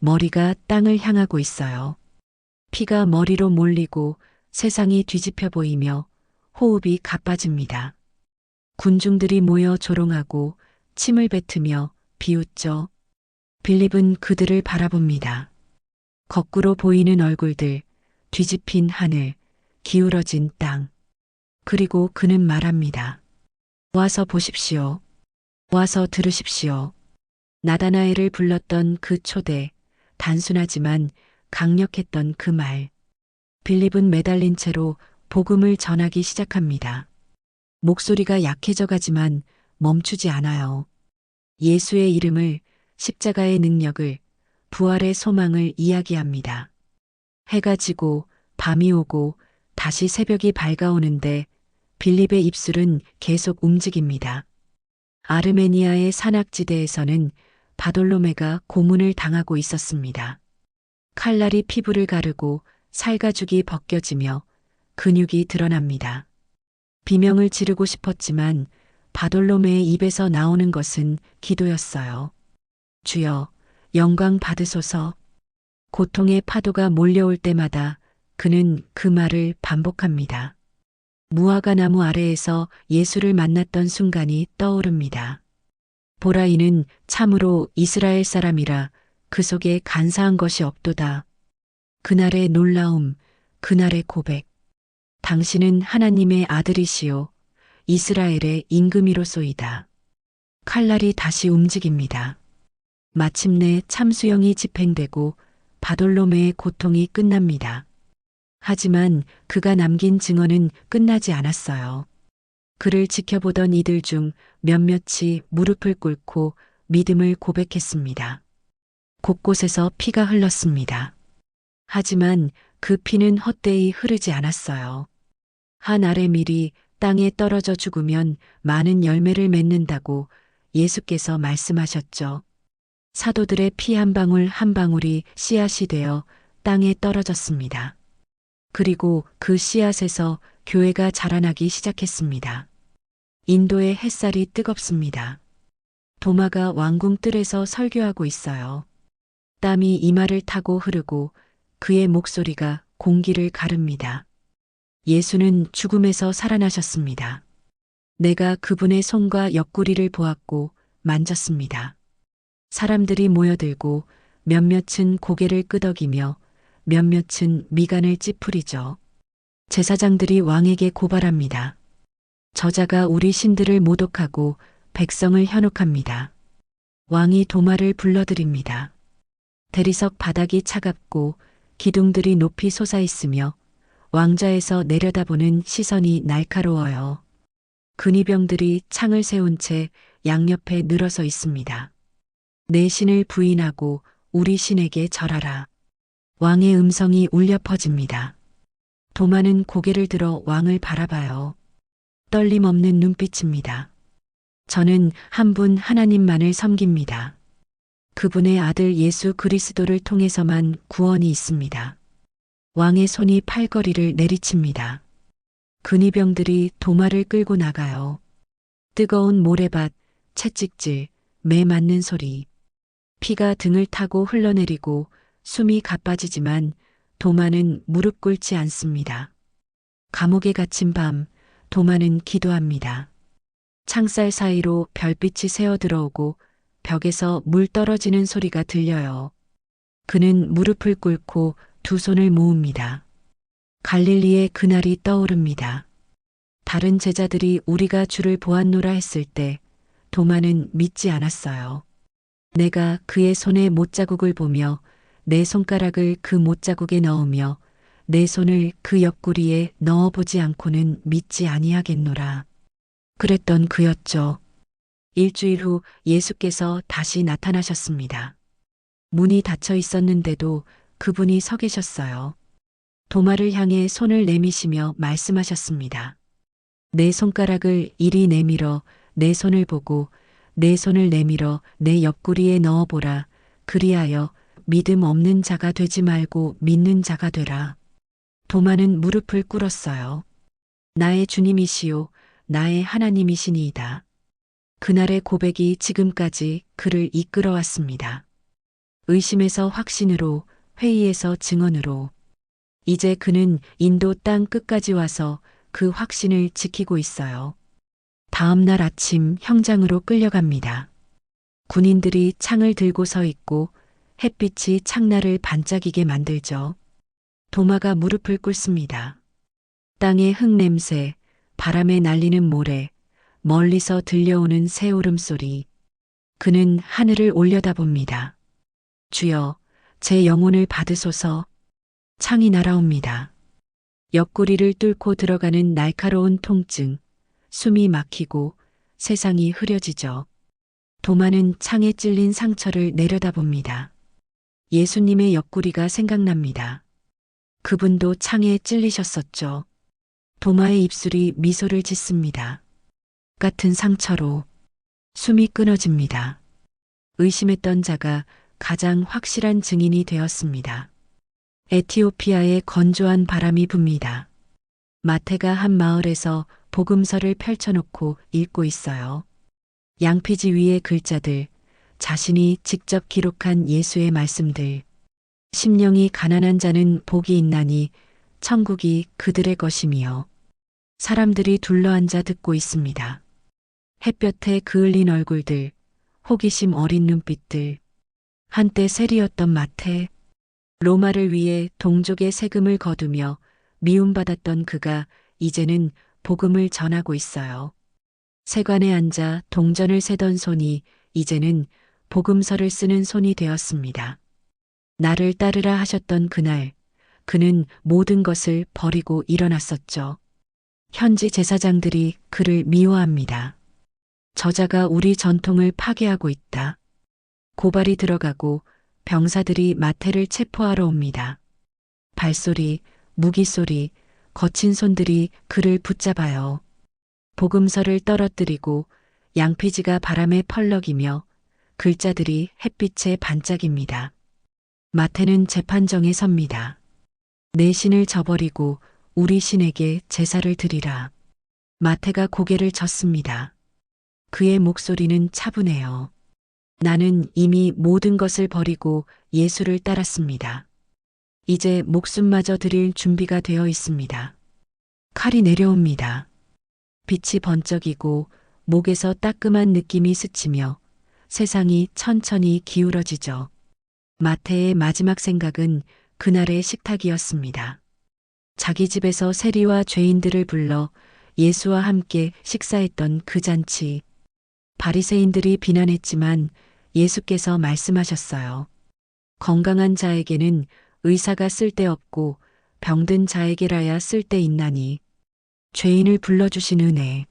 머리가 땅을 향하고 있어요. 피가 머리로 몰리고 세상이 뒤집혀 보이며 호흡이 가빠집니다. 군중들이 모여 조롱하고 침을 뱉으며 비웃죠. 빌립은 그들을 바라봅니다. 거꾸로 보이는 얼굴들, 뒤집힌 하늘, 기울어진 땅. 그리고 그는 말합니다. 와서 보십시오. 와서 들으십시오. 나다나엘을 불렀던 그 초대, 단순하지만 강력했던 그 말. 빌립은 매달린 채로 복음을 전하기 시작합니다. 목소리가 약해져 가지만 멈추지 않아요. 예수의 이름을, 십자가의 능력을, 부활의 소망을 이야기합니다. 해가 지고 밤이 오고 다시 새벽이 밝아오는데 빌립의 입술은 계속 움직입니다. 아르메니아의 산악지대에서는 바돌로메가 고문을 당하고 있었습니다. 칼날이 피부를 가르고 살가죽이 벗겨지며 근육이 드러납니다. 비명을 지르고 싶었지만 바돌로메의 입에서 나오는 것은 기도였어요. 주여, 영광 받으소서. 고통의 파도가 몰려올 때마다 그는 그 말을 반복합니다. 무화과 나무 아래에서 예수를 만났던 순간이 떠오릅니다. 보라, 이는 참으로 이스라엘 사람이라 그 속에 간사한 것이 없도다. 그날의 놀라움, 그날의 고백. 당신은 하나님의 아들이시요 이스라엘의 임금이로소이다. 칼날이 다시 움직입니다. 마침내 참수형이 집행되고 바돌로메의 고통이 끝납니다. 하지만 그가 남긴 증언은 끝나지 않았어요. 그를 지켜보던 이들 중 몇몇이 무릎을 꿇고 믿음을 고백했습니다. 곳곳에서 피가 흘렀습니다. 하지만 그 피는 헛되이 흐르지 않았어요. 한 알의 밀이 땅에 떨어져 죽으면 많은 열매를 맺는다고 예수께서 말씀하셨죠. 사도들의 피 한 방울 한 방울이 씨앗이 되어 땅에 떨어졌습니다. 그리고 그 씨앗에서 교회가 자라나기 시작했습니다. 인도의 햇살이 뜨겁습니다. 도마가 왕궁 뜰에서 설교하고 있어요. 땀이 이마를 타고 흐르고 그의 목소리가 공기를 가릅니다. 예수는 죽음에서 살아나셨습니다. 내가 그분의 손과 옆구리를 보았고 만졌습니다. 사람들이 모여들고 몇몇은 고개를 끄덕이며 몇몇은 미간을 찌푸리죠. 제사장들이 왕에게 고발합니다. 저자가 우리 신들을 모독하고 백성을 현혹합니다. 왕이 도마를 불러들입니다. 대리석 바닥이 차갑고 기둥들이 높이 솟아있으며 왕좌에서 내려다보는 시선이 날카로워요. 근위병들이 창을 세운 채 양옆에 늘어서 있습니다. 내 신을 부인하고 우리 신에게 절하라. 왕의 음성이 울려 퍼집니다. 도마는 고개를 들어 왕을 바라봐요. 떨림 없는 눈빛입니다. 저는 한 분 하나님만을 섬깁니다. 그분의 아들 예수 그리스도를 통해서만 구원이 있습니다. 왕의 손이 팔걸이를 내리칩니다. 근위병들이 도마를 끌고 나가요. 뜨거운 모래밭, 채찍질, 매 맞는 소리. 피가 등을 타고 흘러내리고 숨이 가빠지지만 도마는 무릎 꿇지 않습니다. 감옥에 갇힌 밤, 도마는 기도합니다. 창살 사이로 별빛이 새어 들어오고 벽에서 물 떨어지는 소리가 들려요. 그는 무릎을 꿇고 두 손을 모읍니다. 갈릴리의 그날이 떠오릅니다. 다른 제자들이 우리가 주를 보았노라 했을 때 도마는 믿지 않았어요. 내가 그의 손에 못자국을 보며 내 손가락을 그 못자국에 넣으며 내 손을 그 옆구리에 넣어보지 않고는 믿지 아니하겠노라. 그랬던 그였죠. 일주일 후 예수께서 다시 나타나셨습니다. 문이 닫혀 있었는데도 그분이 서 계셨어요. 도마를 향해 손을 내미시며 말씀하셨습니다. 내 손가락을 이리 내밀어 내 손을 보고 내 손을 내밀어 내 옆구리에 넣어보라. 그리하여 믿음 없는 자가 되지 말고 믿는 자가 되라. 도마는 무릎을 꿇었어요. 나의 주님이시요 나의 하나님이시니이다. 그날의 고백이 지금까지 그를 이끌어왔습니다. 의심에서 확신으로, 회의에서 증언으로. 이제 그는 인도 땅 끝까지 와서 그 확신을 지키고 있어요. 다음 날 아침 형장으로 끌려갑니다. 군인들이 창을 들고 서 있고 햇빛이 창날을 반짝이게 만들죠. 도마가 무릎을 꿇습니다. 땅의 흙냄새, 바람에 날리는 모래, 멀리서 들려오는 새 울음소리. 그는 하늘을 올려다봅니다. 주여, 제 영혼을 받으소서. 창이 날아옵니다. 옆구리를 뚫고 들어가는 날카로운 통증, 숨이 막히고 세상이 흐려지죠. 도마는 창에 찔린 상처를 내려다봅니다. 예수님의 옆구리가 생각납니다. 그분도 창에 찔리셨었죠. 도마의 입술이 미소를 짓습니다. 같은 상처로 숨이 끊어집니다. 의심했던 자가 가장 확실한 증인이 되었습니다. 에티오피아의 건조한 바람이 붑니다. 마태가 한 마을에서 복음서를 펼쳐놓고 읽고 있어요. 양피지 위의 글자들, 자신이 직접 기록한 예수의 말씀들. 심령이 가난한 자는 복이 있나니 천국이 그들의 것이며. 사람들이 둘러앉아 듣고 있습니다. 햇볕에 그을린 얼굴들, 호기심 어린 눈빛들. 한때 세리였던 마태. 로마를 위해 동족의 세금을 거두며 미움받았던 그가 이제는 복음을 전하고 있어요. 세관에 앉아 동전을 세던 손이 이제는 복음서를 쓰는 손이 되었습니다. 나를 따르라 하셨던 그날, 그는 모든 것을 버리고 일어났었죠. 현지 제사장들이 그를 미워합니다. 저자가 우리 전통을 파괴하고 있다. 고발이 들어가고 병사들이 마태를 체포하러 옵니다. 발소리, 무기소리, 거친 손들이 그를 붙잡아요. 복음서를 떨어뜨리고 양피지가 바람에 펄럭이며 글자들이 햇빛에 반짝입니다. 마태는 재판정에 섭니다. 내 신을 저버리고 우리 신에게 제사를 드리라. 마태가 고개를 젓습니다. 그의 목소리는 차분해요. 나는 이미 모든 것을 버리고 예수를 따랐습니다. 이제 목숨마저 드릴 준비가 되어 있습니다. 칼이 내려옵니다. 빛이 번쩍이고 목에서 따끔한 느낌이 스치며 세상이 천천히 기울어지죠. 마태의 마지막 생각은 그날의 식탁이었습니다. 자기 집에서 세리와 죄인들을 불러 예수와 함께 식사했던 그 잔치. 바리새인들이 비난했지만 예수께서 말씀하셨어요. 건강한 자에게는 의사가 쓸데없고 병든 자에게라야 쓸데있나니. 죄인을 불러주신 은혜.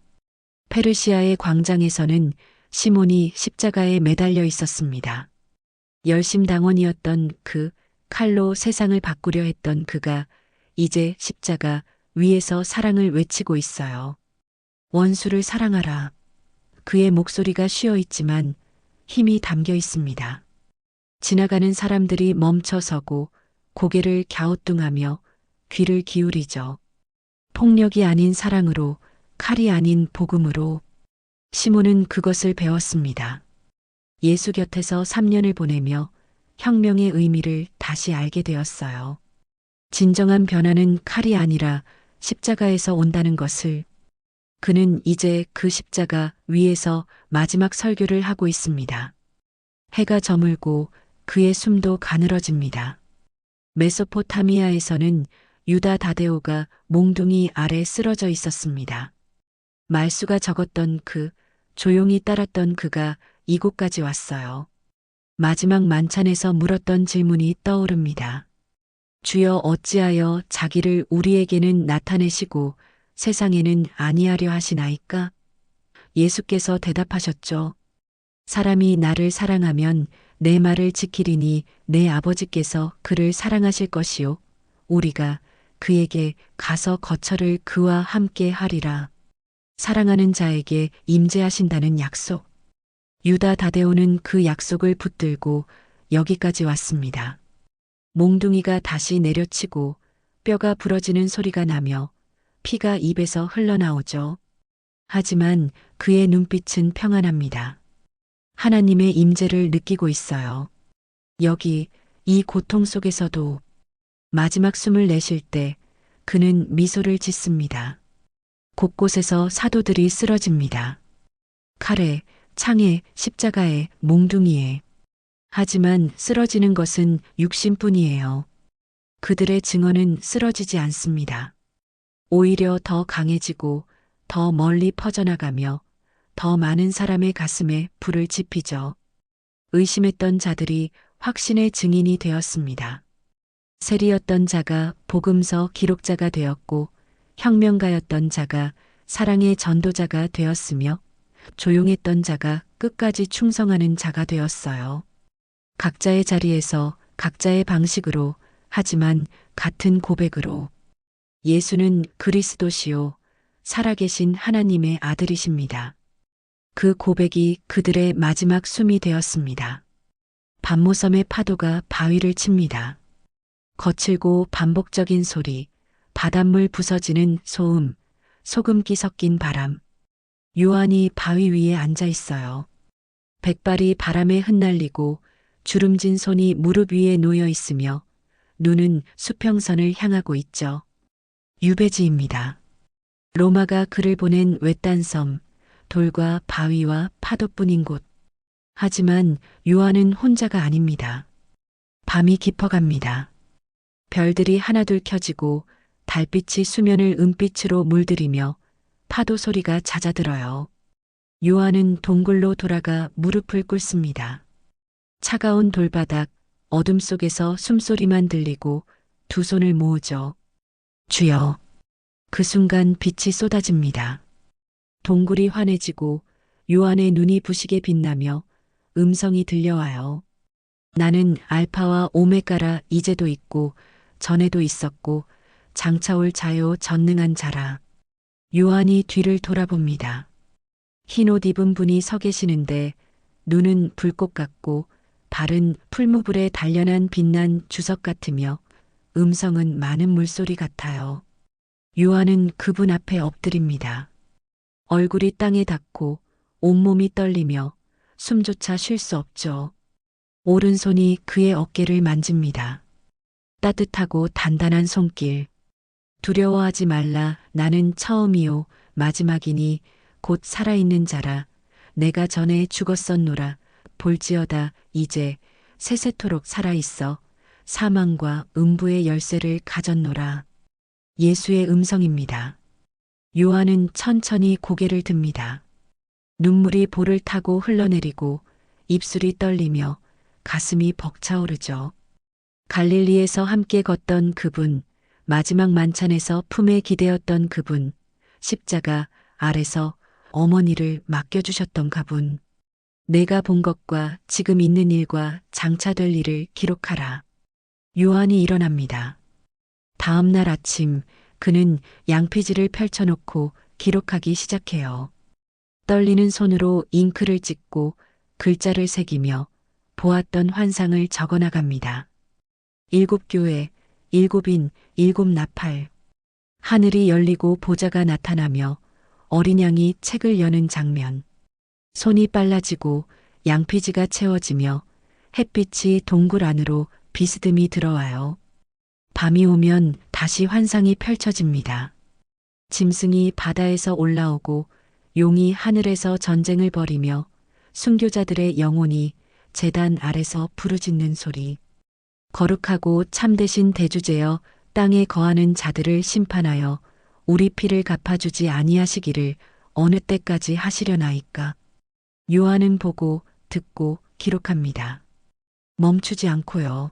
페르시아의 광장에서는 시몬이 십자가에 매달려 있었습니다. 열심당원이었던 그, 칼로 세상을 바꾸려 했던 그가 이제 십자가 위에서 사랑을 외치고 있어요. 원수를 사랑하라. 그의 목소리가 쉬어 있지만 힘이 담겨 있습니다. 지나가는 사람들이 멈춰서고 고개를 갸우뚱하며 귀를 기울이죠. 폭력이 아닌 사랑으로, 칼이 아닌 복음으로. 시몬은 그것을 배웠습니다. 예수 곁에서 3년을 보내며 혁명의 의미를 다시 알게 되었어요. 진정한 변화는 칼이 아니라 십자가에서 온다는 것을. 그는 이제 그 십자가 위에서 마지막 설교를 하고 있습니다. 해가 저물고 그의 숨도 가늘어집니다. 메소포타미아에서는 유다 다데오가 몽둥이 아래 쓰러져 있었습니다. 말수가 적었던 그, 조용히 따랐던 그가 이곳까지 왔어요. 마지막 만찬에서 물었던 질문이 떠오릅니다. 주여, 어찌하여 자기를 우리에게는 나타내시고 세상에는 아니하려 하시나이까? 예수께서 대답하셨죠. 사람이 나를 사랑하면 내 말을 지키리니 내 아버지께서 그를 사랑하실 것이요. 우리가 그에게 가서 거처를 그와 함께 하리라. 사랑하는 자에게 임재하신다는 약속. 유다 다데오는 그 약속을 붙들고 여기까지 왔습니다. 몽둥이가 다시 내려치고 뼈가 부러지는 소리가 나며 피가 입에서 흘러나오죠. 하지만 그의 눈빛은 평안합니다. 하나님의 임재를 느끼고 있어요. 여기, 이 고통 속에서도. 마지막 숨을 내쉴 때 그는 미소를 짓습니다. 곳곳에서 사도들이 쓰러집니다. 칼에, 창에, 십자가에, 몽둥이에. 하지만 쓰러지는 것은 육신뿐이에요. 그들의 증언은 쓰러지지 않습니다. 오히려 더 강해지고 더 멀리 퍼져나가며 더 많은 사람의 가슴에 불을 지피죠. 의심했던 자들이 확신의 증인이 되었습니다. 세리였던 자가 복음서 기록자가 되었고 혁명가였던 자가 사랑의 전도자가 되었으며 조용했던 자가 끝까지 충성하는 자가 되었어요. 각자의 자리에서 각자의 방식으로, 하지만 같은 고백으로. 예수는 그리스도시요, 살아계신 하나님의 아들이십니다. 그 고백이 그들의 마지막 숨이 되었습니다. 밤모섬의 파도가 바위를 칩니다. 거칠고 반복적인 소리, 바닷물 부서지는 소음, 소금기 섞인 바람. 요한이 바위 위에 앉아 있어요. 백발이 바람에 흩날리고 주름진 손이 무릎 위에 놓여 있으며 눈은 수평선을 향하고 있죠. 유배지입니다. 로마가 그를 보낸 외딴 섬, 돌과 바위와 파도뿐인 곳. 하지만 요한은 혼자가 아닙니다. 밤이 깊어갑니다. 별들이 하나둘 켜지고 달빛이 수면을 은빛으로 물들이며 파도 소리가 잦아들어요. 요한은 동굴로 돌아가 무릎을 꿇습니다. 차가운 돌바닥, 어둠 속에서 숨소리만 들리고 두 손을 모으죠. 주여. 그 순간 빛이 쏟아집니다. 동굴이 환해지고 요한의 눈이 부시게 빛나며 음성이 들려와요. 나는 알파와 오메가라, 이제도 있고 전에도 있었고 장차 올 자요 전능한 자라. 요한이 뒤를 돌아봅니다. 흰 옷 입은 분이 서 계시는데 눈은 불꽃 같고 발은 풀무불에 단련한 빛난 주석 같으며 음성은 많은 물소리 같아요. 요한은 그분 앞에 엎드립니다. 얼굴이 땅에 닿고 온몸이 떨리며 숨조차 쉴 수 없죠. 오른손이 그의 어깨를 만집니다. 따뜻하고 단단한 손길. 두려워하지 말라. 나는 처음이요 마지막이니 곧 살아있는 자라. 내가 전에 죽었었노라. 볼지어다 이제 세세토록 살아있어. 사망과 음부의 열쇠를 가졌노라. 예수의 음성입니다. 요한은 천천히 고개를 듭니다. 눈물이 볼을 타고 흘러내리고 입술이 떨리며 가슴이 벅차오르죠. 갈릴리에서 함께 걷던 그분, 마지막 만찬에서 품에 기대었던 그분, 십자가 아래서 어머니를 맡겨주셨던 가분. 내가 본 것과 지금 있는 일과 장차될 일을 기록하라. 요한이 일어납니다. 다음 날 아침 그는 양피지를 펼쳐놓고 기록하기 시작해요. 떨리는 손으로 잉크를 찍고 글자를 새기며 보았던 환상을 적어나갑니다. 7교회, 7인, 7나팔. 하늘이 열리고 보좌가 나타나며 어린 양이 책을 여는 장면. 손이 빨라지고 양피지가 채워지며 햇빛이 동굴 안으로 비스듬히 들어와요. 밤이 오면 다시 환상이 펼쳐집니다. 짐승이 바다에서 올라오고 용이 하늘에서 전쟁을 벌이며 순교자들의 영혼이 제단 아래서 부르짖는 소리. 거룩하고 참되신 대주제여 땅에 거하는 자들을 심판하여 우리 피를 갚아주지 아니하시기를 어느 때까지 하시려나이까. 요한은 보고 듣고 기록합니다. 멈추지 않고요.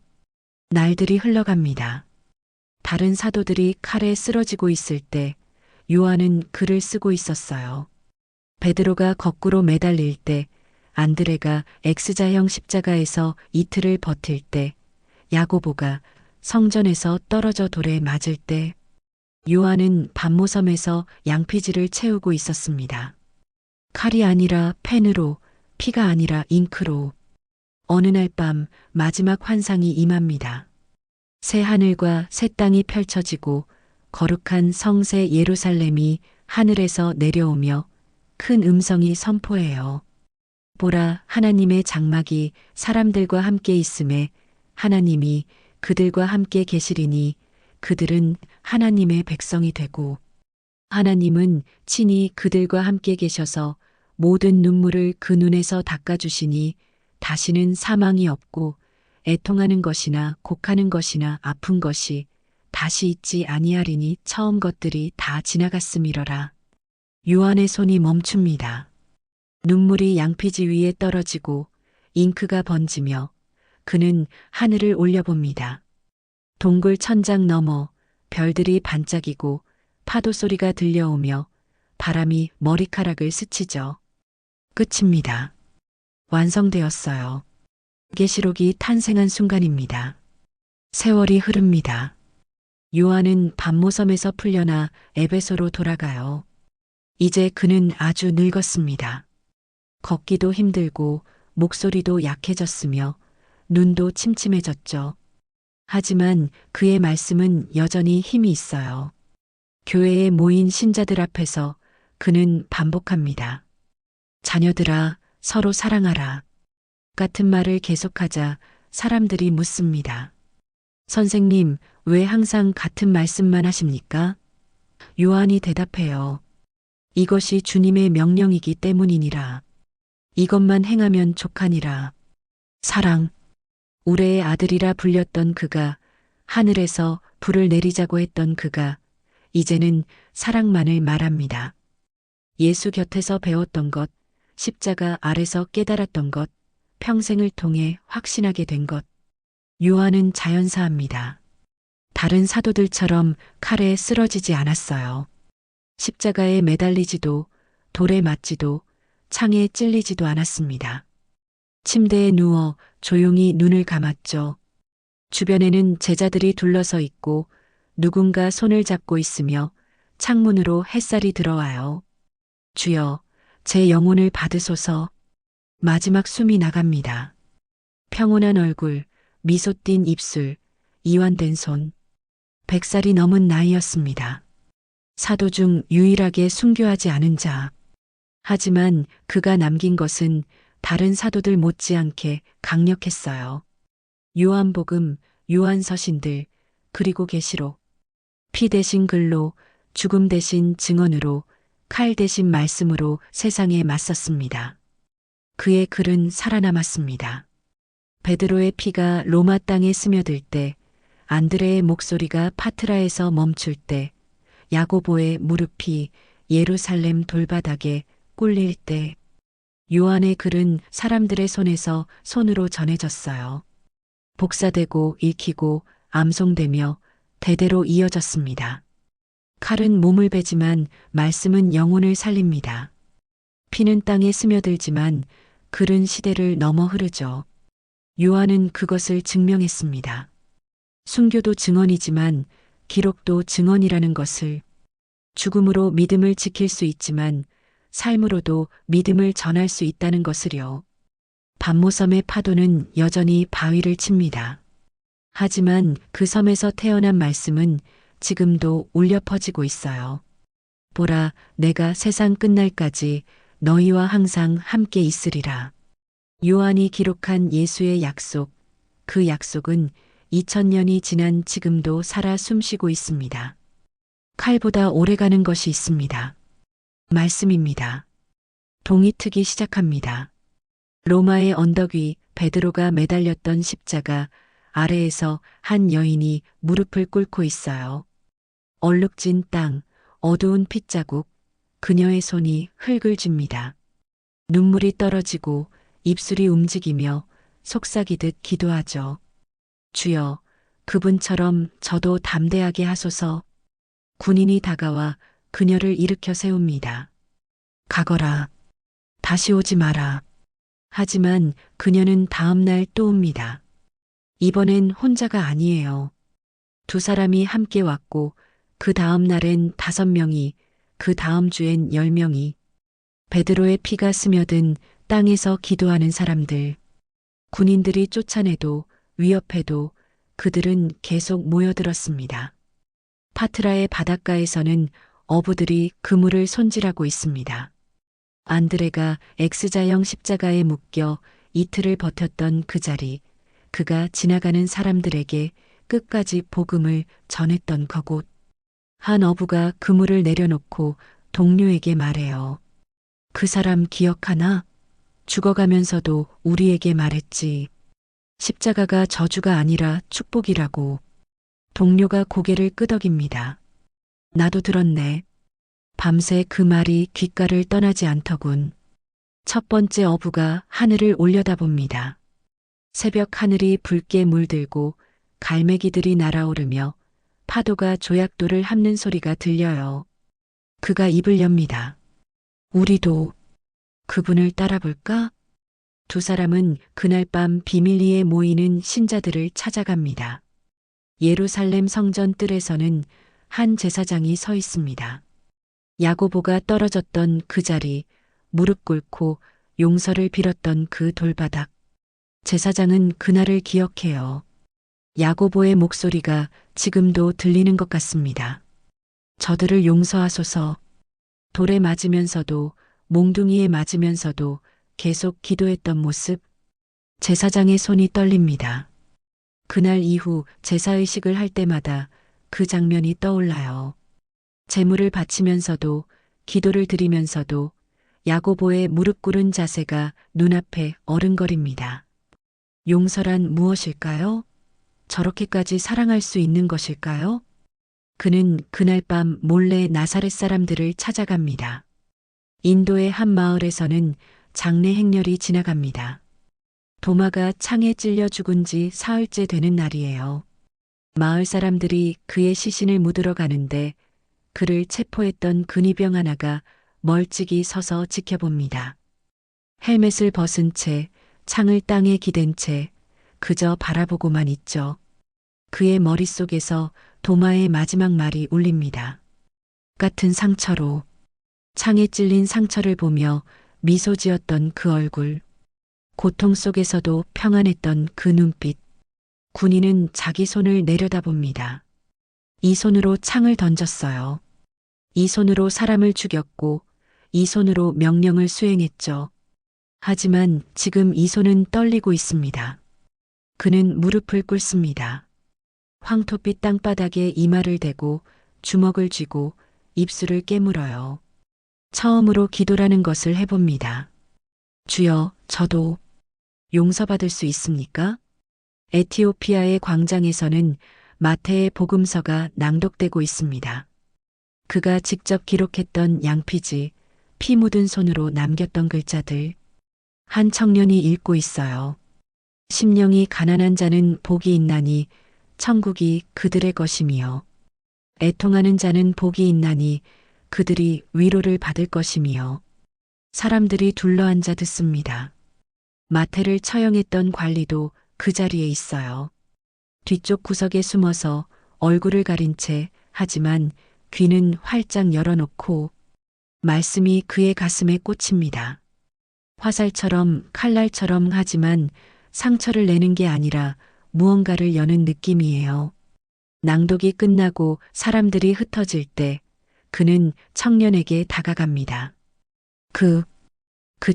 날들이 흘러갑니다. 다른 사도들이 칼에 쓰러지고 있을 때 요한은 글을 쓰고 있었어요. 베드로가 거꾸로 매달릴 때, 안드레가 X자형 십자가에서 이틀을 버틸 때, 야고보가 성전에서 떨어져 돌에 맞을 때, 요한은 반모섬에서 양피지를 채우고 있었습니다. 칼이 아니라 펜으로, 피가 아니라 잉크로. 어느 날 밤 마지막 환상이 임합니다. 새 하늘과 새 땅이 펼쳐지고 거룩한 성새 예루살렘이 하늘에서 내려오며 큰 음성이 선포해요. 보라, 하나님의 장막이 사람들과 함께 있음에 하나님이 그들과 함께 계시리니 그들은 하나님의 백성이 되고 하나님은 친히 그들과 함께 계셔서 모든 눈물을 그 눈에서 닦아주시니 다시는 사망이 없고 애통하는 것이나 곡하는 것이나 아픈 것이 다시 있지 아니하리니 처음 것들이 다 지나갔음이러라. 요한의 손이 멈춥니다. 눈물이 양피지 위에 떨어지고 잉크가 번지며 그는 하늘을 올려봅니다. 동굴 천장 너머 별들이 반짝이고 파도 소리가 들려오며 바람이 머리카락을 스치죠. 끝입니다. 완성되었어요. 계시록이 탄생한 순간입니다. 세월이 흐릅니다. 요한은 반모섬에서 풀려나 에베소로 돌아가요. 이제 그는 아주 늙었습니다. 걷기도 힘들고 목소리도 약해졌으며 눈도 침침해졌죠. 하지만 그의 말씀은 여전히 힘이 있어요. 교회에 모인 신자들 앞에서 그는 반복합니다. 자녀들아, 서로 사랑하라. 같은 말을 계속하자 사람들이 묻습니다. 선생님, 왜 항상 같은 말씀만 하십니까? 요한이 대답해요. 이것이 주님의 명령이기 때문이니라. 이것만 행하면 족하니라. 사랑. 우레의 아들이라 불렸던 그가, 하늘에서 불을 내리자고 했던 그가 이제는 사랑만을 말합니다. 예수 곁에서 배웠던 것, 십자가 아래서 깨달았던 것, 평생을 통해 확신하게 된 것. 요한은 자연사합니다. 다른 사도들처럼 칼에 쓰러지지 않았어요. 십자가에 매달리지도 돌에 맞지도 창에 찔리지도 않았습니다. 침대에 누워 조용히 눈을 감았죠. 주변에는 제자들이 둘러서 있고 누군가 손을 잡고 있으며 창문으로 햇살이 들어와요. 주여, 제 영혼을 받으소서. 마지막 숨이 나갑니다. 평온한 얼굴, 미소 띤 입술, 이완된 손. 100살이 넘은 나이였습니다. 사도 중 유일하게 순교하지 않은 자. 하지만 그가 남긴 것은 다른 사도들 못지않게 강력했어요. 요한복음, 요한서신들, 그리고 계시록. 피 대신 글로, 죽음 대신 증언으로, 칼 대신 말씀으로 세상에 맞섰습니다. 그의 글은 살아남았습니다. 베드로의 피가 로마 땅에 스며들 때, 안드레의 목소리가 파트라에서 멈출 때, 야고보의 무릎이 예루살렘 돌바닥에 꿀릴 때, 요한의 글은 사람들의 손에서 손으로 전해졌어요. 복사되고 읽히고 암송되며 대대로 이어졌습니다. 칼은 몸을 베지만 말씀은 영혼을 살립니다. 피는 땅에 스며들지만 글은 시대를 넘어 흐르죠. 요한은 그것을 증명했습니다. 순교도 증언이지만 기록도 증언이라는 것을, 죽음으로 믿음을 지킬 수 있지만 삶으로도 믿음을 전할 수 있다는 것을요. 반모섬의 파도는 여전히 바위를 칩니다. 하지만 그 섬에서 태어난 말씀은 지금도 울려 퍼지고 있어요. 보라, 내가 세상 끝날까지 너희와 항상 함께 있으리라. 요한이 기록한 예수의 약속, 그 약속은 2000년이 지난 지금도 살아 숨쉬고 있습니다. 칼보다 오래가는 것이 있습니다. 말씀입니다. 동이 트기 시작합니다. 로마의 언덕 위 베드로가 매달렸던 십자가 아래에서 한 여인이 무릎을 꿇고 있어요. 얼룩진 땅, 어두운 핏자국, 그녀의 손이 흙을 줍니다. 눈물이 떨어지고 입술이 움직이며 속삭이듯 기도하죠. 주여, 그분처럼 저도 담대하게 하소서. 군인이 다가와 그녀를 일으켜 세웁니다. 가거라. 다시 오지 마라. 하지만 그녀는 다음 날 또 옵니다. 이번엔 혼자가 아니에요. 두 사람이 함께 왔고 그 다음 날엔 5명이, 그 다음 주엔 10명이, 베드로의 피가 스며든 땅에서 기도하는 사람들. 군인들이 쫓아내도 위협해도 그들은 계속 모여들었습니다. 파트라의 바닷가에서는 어부들이 그물을 손질하고 있습니다. 안드레가 X자형 십자가에 묶여 이틀을 버텼던 그 자리, 그가 지나가는 사람들에게 끝까지 복음을 전했던 그곳. 한 어부가 그물을 내려놓고 동료에게 말해요. 그 사람 기억하나? 죽어가면서도 우리에게 말했지. 십자가가 저주가 아니라 축복이라고. 동료가 고개를 끄덕입니다. 나도 들었네. 밤새 그 말이 귓가를 떠나지 않더군. 첫 번째 어부가 하늘을 올려다봅니다. 새벽 하늘이 붉게 물들고 갈매기들이 날아오르며 파도가 조약돌을 핥는 소리가 들려요. 그가 입을 엽니다. 우리도 그분을 따라볼까? 두 사람은 그날 밤 비밀리에 모이는 신자들을 찾아갑니다. 예루살렘 성전 뜰에서는 한 제사장이 서 있습니다. 야고보가 떨어졌던 그 자리, 무릎 꿇고 용서를 빌었던 그 돌바닥. 제사장은 그날을 기억해요. 야고보의 목소리가 지금도 들리는 것 같습니다. 저들을 용서하소서. 돌에 맞으면서도, 몽둥이에 맞으면서도 계속 기도했던 모습. 제사장의 손이 떨립니다. 그날 이후 제사의식을 할 때마다 그 장면이 떠올라요. 제물을 바치면서도, 기도를 드리면서도 야고보의 무릎 꿇은 자세가 눈앞에 어른거립니다. 용서란 무엇일까요? 저렇게까지 사랑할 수 있는 것일까요? 그는 그날 밤 몰래 나사렛 사람들을 찾아갑니다. 인도의 한 마을에서는 장례 행렬이 지나갑니다. 도마가 창에 찔려 죽은 지 사흘째 되는 날이에요. 마을 사람들이 그의 시신을 묻으러 가는데 그를 체포했던 근위병 하나가 멀찍이 서서 지켜봅니다. 헬멧을 벗은 채, 창을 땅에 기댄 채 그저 바라보고만 있죠. 그의 머릿속에서 도마의 마지막 말이 울립니다. 같은 상처로, 창에 찔린 상처를 보며 미소 지었던 그 얼굴, 고통 속에서도 평안했던 그 눈빛. 군인은 자기 손을 내려다봅니다. 이 손으로 창을 던졌어요. 이 손으로 사람을 죽였고 이 손으로 명령을 수행했죠. 하지만 지금 이 손은 떨리고 있습니다. 그는 무릎을 꿇습니다. 황토빛 땅바닥에 이마를 대고 주먹을 쥐고 입술을 깨물어요. 처음으로 기도라는 것을 해봅니다. 주여, 저도 용서받을 수 있습니까? 에티오피아의 광장에서는 마태의 복음서가 낭독되고 있습니다. 그가 직접 기록했던 양피지, 피 묻은 손으로 남겼던 글자들. 한 청년이 읽고 있어요. 심령이 가난한 자는 복이 있나니 천국이 그들의 것이며 애통하는 자는 복이 있나니 그들이 위로를 받을 것이며. 사람들이 둘러앉아 듣습니다. 마태를 처형했던 관리도 그 자리에 있어요. 뒤쪽 구석에 숨어서 얼굴을 가린 채 하지만 귀는 활짝 열어놓고 말씀이 그의 가슴에 꽂힙니다. 화살처럼 칼날처럼 하지만 상처를 내는 게 아니라 무언가를 여는 느낌이에요. 낭독이 끝나고 사람들이 흩어질 때 그는 청년에게 다가갑니다. 그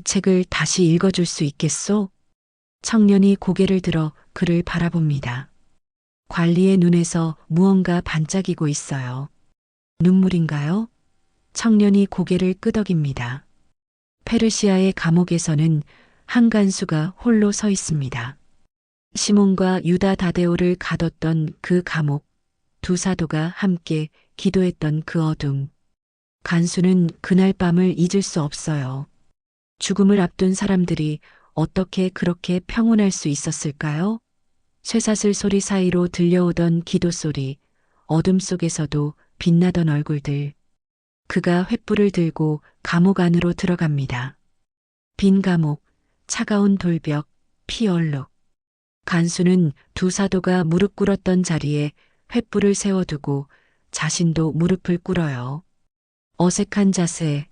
책을 다시 읽어줄 수 있겠소? 청년이 고개를 들어 그를 바라봅니다. 관리의 눈에서 무언가 반짝이고 있어요. 눈물인가요? 청년이 고개를 끄덕입니다. 페르시아의 감옥에서는 한 간수가 홀로 서 있습니다. 시몬과 유다 다데오를 가뒀던 그 감옥, 두 사도가 함께 기도했던 그 어둠. 간수는 그날 밤을 잊을 수 없어요. 죽음을 앞둔 사람들이 어떻게 그렇게 평온할 수 있었을까요? 쇠사슬 소리 사이로 들려오던 기도 소리, 어둠 속에서도 빛나던 얼굴들. 그가 횃불을 들고 감옥 안으로 들어갑니다. 빈 감옥, 차가운 돌벽, 피 얼룩. 간수는 두 사도가 무릎 꿇었던 자리에 횃불을 세워두고 자신도 무릎을 꿇어요. 어색한 자세,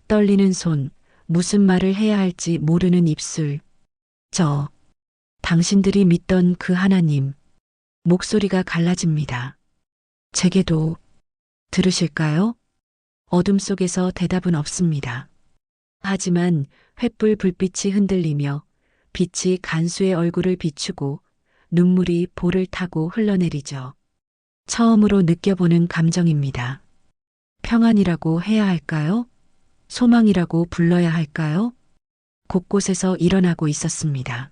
떨리는 손, 무슨 말을 해야 할지 모르는 입술. 당신들이 믿던 그 하나님. 목소리가 갈라집니다. 제게도 들으실까요? 어둠 속에서 대답은 없습니다. 하지만 횃불 불빛이 흔들리며 빛이 간수의 얼굴을 비추고 눈물이 볼을 타고 흘러내리죠. 처음으로 느껴보는 감정입니다. 평안이라고 해야 할까요? 소망이라고 불러야 할까요? 곳곳에서 일어나고 있었습니다.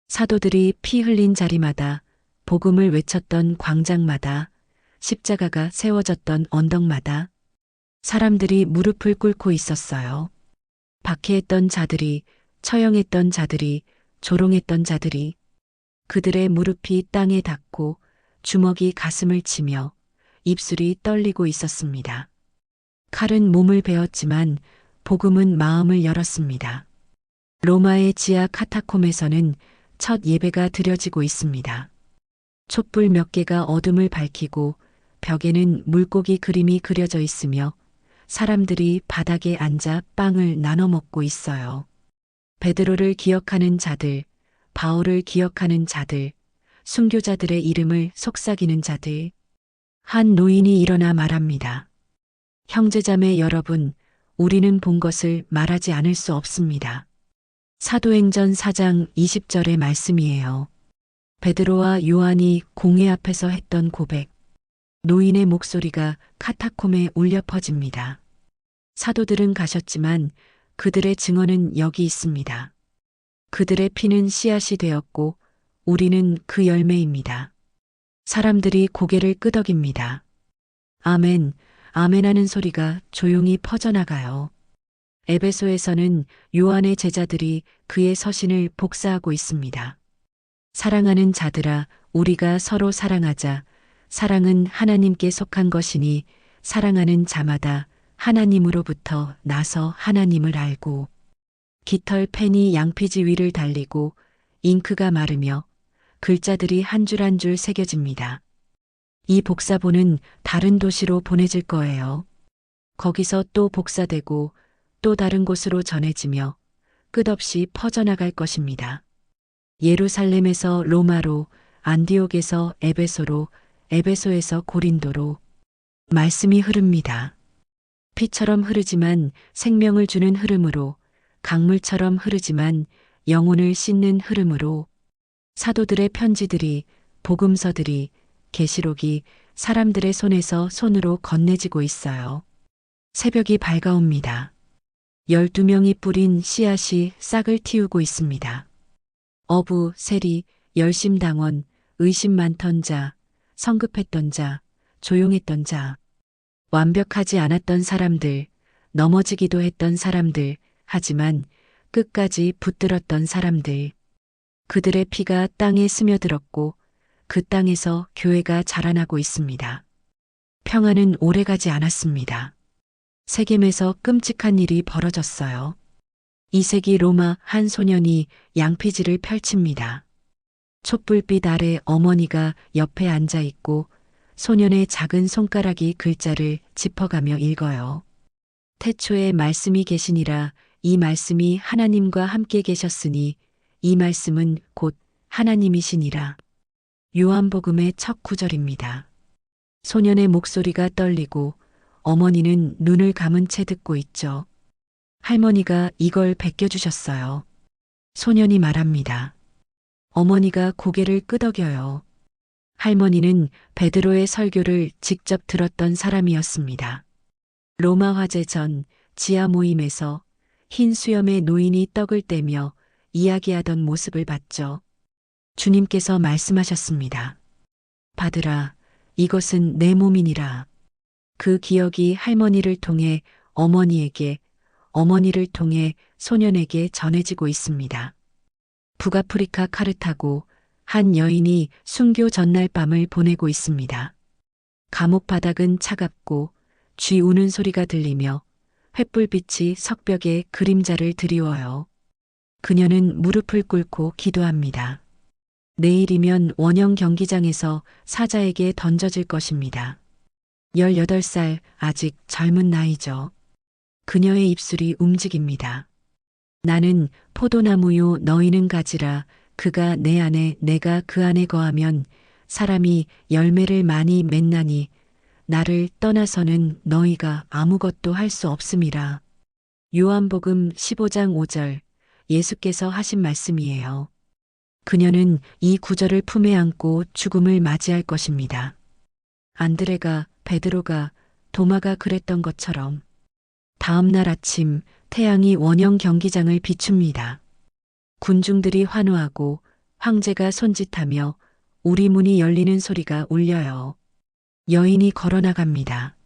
사도들이 피 흘린 자리마다, 복음을 외쳤던 광장마다, 십자가가 세워졌던 언덕마다 사람들이 무릎을 꿇고 있었어요. 박해했던 자들이, 처형했던 자들이, 조롱했던 자들이. 그들의 무릎이 땅에 닿고 주먹이 가슴을 치며 입술이 떨리고 있었습니다. 칼은 몸을 베었지만 복음은 마음을 열었습니다. 로마의 지하 카타콤에서는 첫 예배가 드려지고 있습니다. 촛불 몇 개가 어둠을 밝히고 벽에는 물고기 그림이 그려져 있으며 사람들이 바닥에 앉아 빵을 나눠 먹고 있어요. 베드로를 기억하는 자들, 바울을 기억하는 자들, 순교자들의 이름을 속삭이는 자들. 한 노인이 일어나 말합니다. 형제자매 여러분, 우리는 본 것을 말하지 않을 수 없습니다. 사도행전 4장 20절의 말씀이에요. 베드로와 요한이 공회 앞에서 했던 고백. 노인의 목소리가 카타콤에 울려 퍼집니다. 사도들은 가셨지만 그들의 증언은 여기 있습니다. 그들의 피는 씨앗이 되었고 우리는 그 열매입니다. 사람들이 고개를 끄덕입니다. 아멘, 아멘 하는 소리가 조용히 퍼져나가요. 에베소에서는 요한의 제자들이 그의 서신을 복사하고 있습니다. 사랑하는 자들아, 우리가 서로 사랑하자. 사랑은 하나님께 속한 것이니 사랑하는 자마다 하나님으로부터 나서 하나님을 알고. 깃털 펜이 양피지 위를 달리고 잉크가 마르며 글자들이 한 줄 한 줄 새겨집니다. 이 복사본은 다른 도시로 보내질 거예요. 거기서 또 복사되고 또 다른 곳으로 전해지며 끝없이 퍼져나갈 것입니다. 예루살렘에서 로마로, 안디옥에서 에베소로, 에베소에서 고린도로 말씀이 흐릅니다. 피처럼 흐르지만 생명을 주는 흐름으로 강물처럼 흐르지만 영혼을 씻는 흐름으로 사도들의 편지들이, 복음서들이, 계시록이 사람들의 손에서 손으로 건네지고 있어요. 새벽이 밝아옵니다. 12명이 뿌린 씨앗이 싹을 틔우고 있습니다. 어부, 세리, 열심당원, 의심 많던 자, 성급했던 자, 조용했던 자, 완벽하지 않았던 사람들, 넘어지기도 했던 사람들, 하지만 끝까지 붙들었던 사람들. 그들의 피가 땅에 스며들었고 그 땅에서 교회가 자라나고 있습니다. 평화는 오래가지 않았습니다. 세겜에서 끔찍한 일이 벌어졌어요. 2세기 로마 한 소년이 양피지를 펼칩니다. 촛불빛 아래 어머니가 옆에 앉아 있고 소년의 작은 손가락이 글자를 짚어가며 읽어요. 태초에 말씀이 계시니라. 이 말씀이 하나님과 함께 계셨으니 이 말씀은 곧 하나님이시니라. 요한복음의 첫 구절입니다. 소년의 목소리가 떨리고 어머니는 눈을 감은 채 듣고 있죠. 할머니가 이걸 베껴주셨어요. 소년이 말합니다. 어머니가 고개를 끄덕여요. 할머니는 베드로의 설교를 직접 들었던 사람이었습니다. 로마 화재 전 지하 모임에서 흰 수염의 노인이 떡을 떼며 이야기하던 모습을 봤죠. 주님께서 말씀하셨습니다. 받으라, 이것은 내 몸이니라. 그 기억이 할머니를 통해 어머니에게, 어머니를 통해 소년에게 전해지고 있습니다. 북아프리카 카르타고 한 여인이 순교 전날 밤을 보내고 있습니다. 감옥 바닥은 차갑고 쥐 우는 소리가 들리며 횃불빛이 석벽에 그림자를 드리워요. 그녀는 무릎을 꿇고 기도합니다. 내일이면 원형 경기장에서 사자에게 던져질 것입니다. 18살, 아직 젊은 나이죠. 그녀의 입술이 움직입니다. 나는 포도나무요 너희는 가지라. 그가 내 안에 내가 그 안에 거하면 사람이 열매를 많이 맺나니 나를 떠나서는 너희가 아무것도 할 수 없음이라. 요한복음 15장 5절 예수께서 하신 말씀이에요. 그녀는 이 구절을 품에 안고 죽음을 맞이할 것입니다. 안드레가, 베드로가, 도마가 그랬던 것처럼 다음 날 아침 태양이 원형 경기장을 비춥니다. 군중들이 환호하고 황제가 손짓하며 우리 문이 열리는 소리가 울려요. 여인이 걸어나갑니다.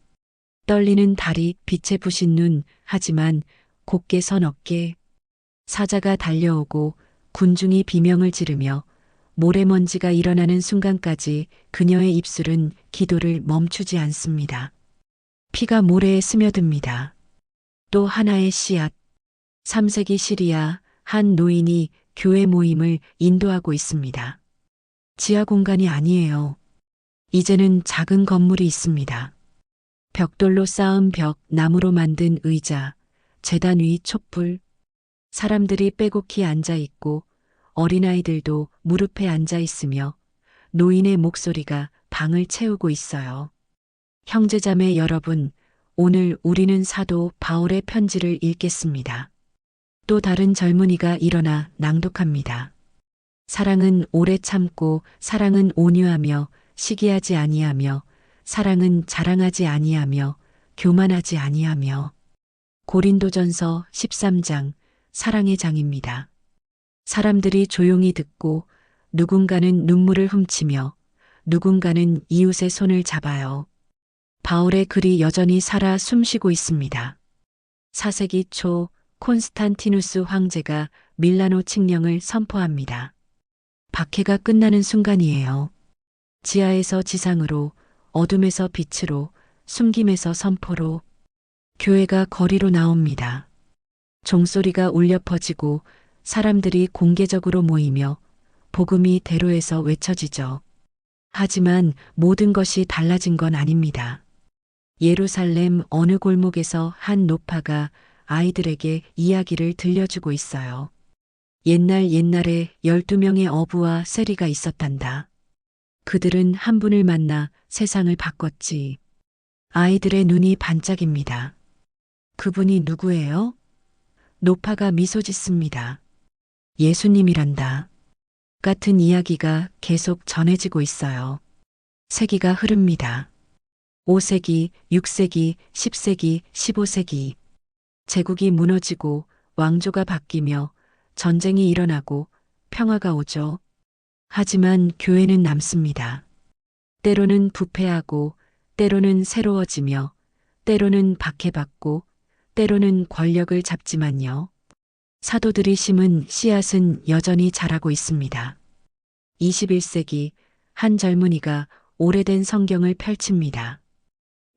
떨리는 다리, 빛에 부신 눈, 하지만 곧게 선 어깨. 사자가 달려오고 군중이 비명을 지르며 모래먼지가 일어나는 순간까지 그녀의 입술은 기도를 멈추지 않습니다. 피가 모래에 스며듭니다. 또 하나의 씨앗. 3세기 시리아 한 노인이 교회 모임을 인도하고 있습니다. 지하 공간이 아니에요. 이제는 작은 건물이 있습니다. 벽돌로 쌓은 벽, 나무로 만든 의자, 제단 위 촛불. 사람들이 빼곡히 앉아 있고 어린아이들도 무릎에 앉아 있으며 노인의 목소리가 방을 채우고 있어요. 형제자매 여러분, 오늘 우리는 사도 바울의 편지를 읽겠습니다. 또 다른 젊은이가 일어나 낭독합니다. 사랑은 오래 참고 사랑은 온유하며 시기하지 아니하며 사랑은 자랑하지 아니하며 교만하지 아니하며. 고린도전서 13장 사랑의 장입니다. 사람들이 조용히 듣고 누군가는 눈물을 훔치며 누군가는 이웃의 손을 잡아요. 바울의 글이 여전히 살아 숨쉬고 있습니다. 4세기 초 콘스탄티누스 황제가 밀라노 칙령을 선포합니다. 박해가 끝나는 순간이에요. 지하에서 지상으로, 어둠에서 빛으로, 숨김에서 선포로 교회가 거리로 나옵니다. 종소리가 울려 퍼지고 사람들이 공개적으로 모이며 복음이 대로에서 외쳐지죠. 하지만 모든 것이 달라진 건 아닙니다. 예루살렘 어느 골목에서 한 노파가 아이들에게 이야기를 들려주고 있어요. 옛날에 12명의 어부와 세리가 있었단다. 그들은 한 분을 만나 세상을 바꿨지. 아이들의 눈이 반짝입니다. 그분이 누구예요? 노파가 미소 짓습니다. 예수님이란다. 같은 이야기가 계속 전해지고 있어요. 세기가 흐릅니다. 5세기, 6세기, 10세기, 15세기. 제국이 무너지고 왕조가 바뀌며 전쟁이 일어나고 평화가 오죠. 하지만 교회는 남습니다. 때로는 부패하고, 때로는 새로워지며, 때로는 박해받고, 때로는 권력을 잡지만요. 사도들이 심은 씨앗은 여전히 자라고 있습니다. 21세기 한 젊은이가 오래된 성경을 펼칩니다.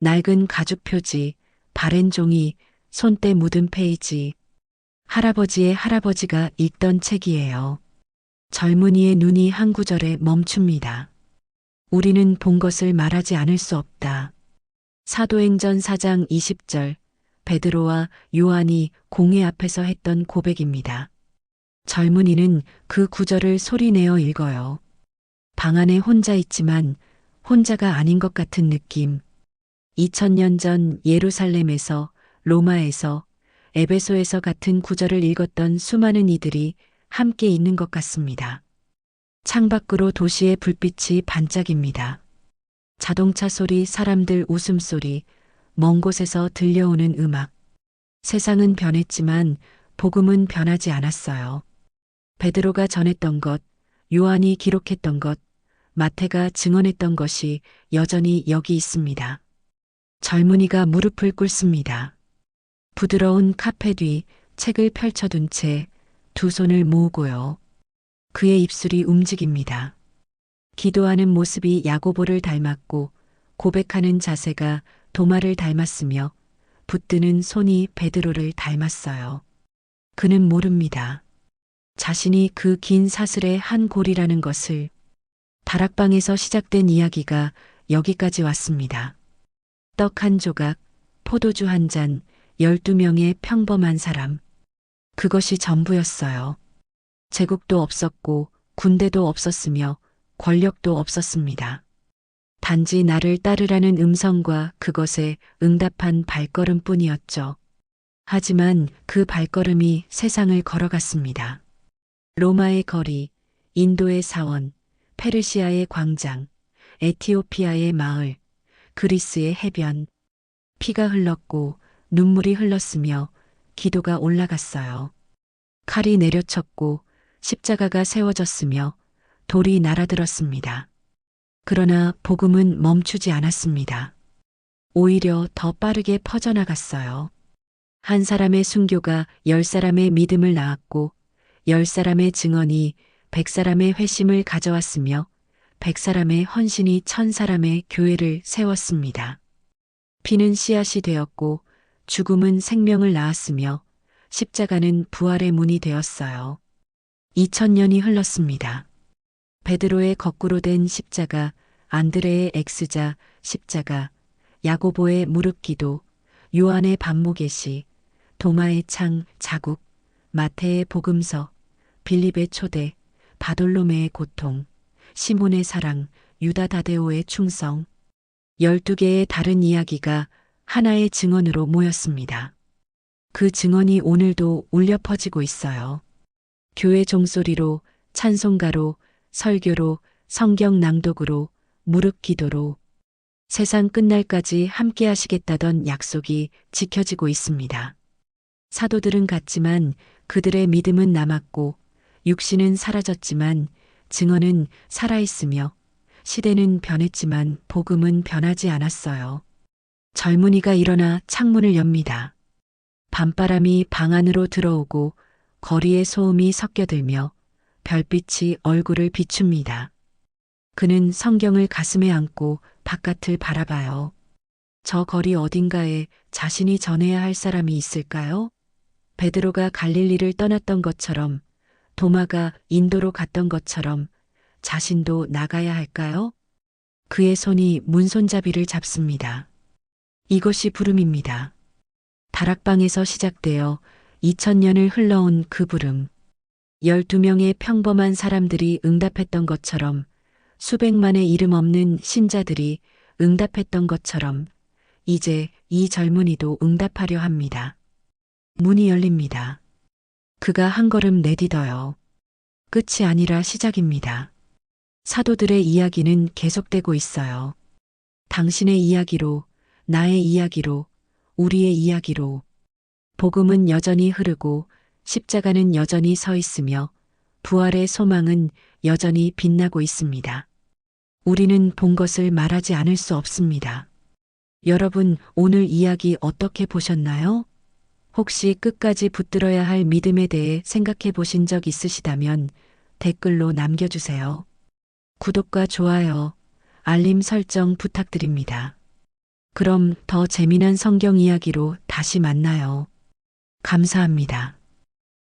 낡은 가죽 표지, 바랜 종이, 손때 묻은 페이지. 할아버지의 할아버지가 읽던 책이에요. 젊은이의 눈이 한 구절에 멈춥니다. 우리는 본 것을 말하지 않을 수 없다. 사도행전 4장 20절, 베드로와 요한이 공회 앞에서 했던 고백입니다. 젊은이는 그 구절을 소리내어 읽어요. 방 안에 혼자 있지만 혼자가 아닌 것 같은 느낌. 2000년 전 예루살렘에서, 로마에서, 에베소에서 같은 구절을 읽었던 수많은 이들이 함께 있는 것 같습니다. 창밖으로 도시의 불빛이 반짝입니다. 자동차 소리, 사람들 웃음소리, 먼 곳에서 들려오는 음악. 세상은 변했지만 복음은 변하지 않았어요. 베드로가 전했던 것, 요한이 기록했던 것, 마태가 증언했던 것이 여전히 여기 있습니다. 젊은이가 무릎을 꿇습니다. 부드러운 카페 뒤 책을 펼쳐둔 채 두 손을 모으고요. 그의 입술이 움직입니다. 기도하는 모습이 야고보를 닮았고 고백하는 자세가 도마를 닮았으며 붙드는 손이 베드로를 닮았어요. 그는 모릅니다. 자신이 그 긴 사슬의 한 골이라는 것을. 다락방에서 시작된 이야기가 여기까지 왔습니다. 떡 한 조각, 포도주 한 잔, 12명의 평범한 사람. 그것이 전부였어요. 제국도 없었고 군대도 없었으며 권력도 없었습니다. 단지 나를 따르라는 음성과 그것에 응답한 발걸음뿐이었죠. 하지만 그 발걸음이 세상을 걸어갔습니다. 로마의 거리, 인도의 사원, 페르시아의 광장, 에티오피아의 마을, 그리스의 해변. 피가 흘렀고 눈물이 흘렀으며 기도가 올라갔어요. 칼이 내려쳤고 십자가가 세워졌으며 돌이 날아들었습니다. 그러나 복음은 멈추지 않았습니다. 오히려 더 빠르게 퍼져나갔어요. 한 사람의 순교가 10사람의 믿음을 낳았고 10사람의 증언이 100사람의 회심을 가져왔으며 100사람의 헌신이 1000사람의 교회를 세웠습니다. 피는 씨앗이 되었고 죽음은 생명을 낳았으며 십자가는 부활의 문이 되었어요. 2000년이 흘렀습니다. 베드로의 거꾸로 된 십자가, 안드레의 X자 십자가, 야고보의 무릎기도, 요한의 반모계시, 도마의 창 자국, 마태의 복음서, 빌립의 초대, 바돌로메의 고통, 시몬의 사랑, 유다 다데오의 충성. 12개의 다른 이야기가 하나의 증언으로 모였습니다. 그 증언이 오늘도 울려 퍼지고 있어요. 교회 종소리로, 찬송가로, 설교로, 성경 낭독으로, 무릎 기도로. 세상 끝날까지 함께 하시겠다던 약속이 지켜지고 있습니다. 사도들은 갔지만 그들의 믿음은 남았고 육신은 사라졌지만 증언은 살아있으며 시대는 변했지만 복음은 변하지 않았어요. 젊은이가 일어나 창문을 엽니다. 밤바람이 방 안으로 들어오고 거리의 소음이 섞여들며 별빛이 얼굴을 비춥니다. 그는 성경을 가슴에 안고 바깥을 바라봐요. 저 거리 어딘가에 자신이 전해야 할 사람이 있을까요? 베드로가 갈릴리를 떠났던 것처럼, 도마가 인도로 갔던 것처럼 자신도 나가야 할까요? 그의 손이 문손잡이를 잡습니다. 이것이 부름입니다. 다락방에서 시작되어 2000년을 흘러온 그 부름. 12명의 평범한 사람들이 응답했던 것처럼, 수백만의 이름 없는 신자들이 응답했던 것처럼 이제 이 젊은이도 응답하려 합니다. 문이 열립니다. 그가 한 걸음 내딛어요. 끝이 아니라 시작입니다. 사도들의 이야기는 계속되고 있어요. 당신의 이야기로, 나의 이야기로, 우리의 이야기로. 복음은 여전히 흐르고 십자가는 여전히 서 있으며 부활의 소망은 여전히 빛나고 있습니다. 우리는 본 것을 말하지 않을 수 없습니다. 여러분, 오늘 이야기 어떻게 보셨나요? 혹시 끝까지 붙들어야 할 믿음에 대해 생각해 보신 적 있으시다면 댓글로 남겨주세요. 구독과 좋아요, 알림 설정 부탁드립니다. 그럼 더 재미난 성경 이야기로 다시 만나요. 감사합니다.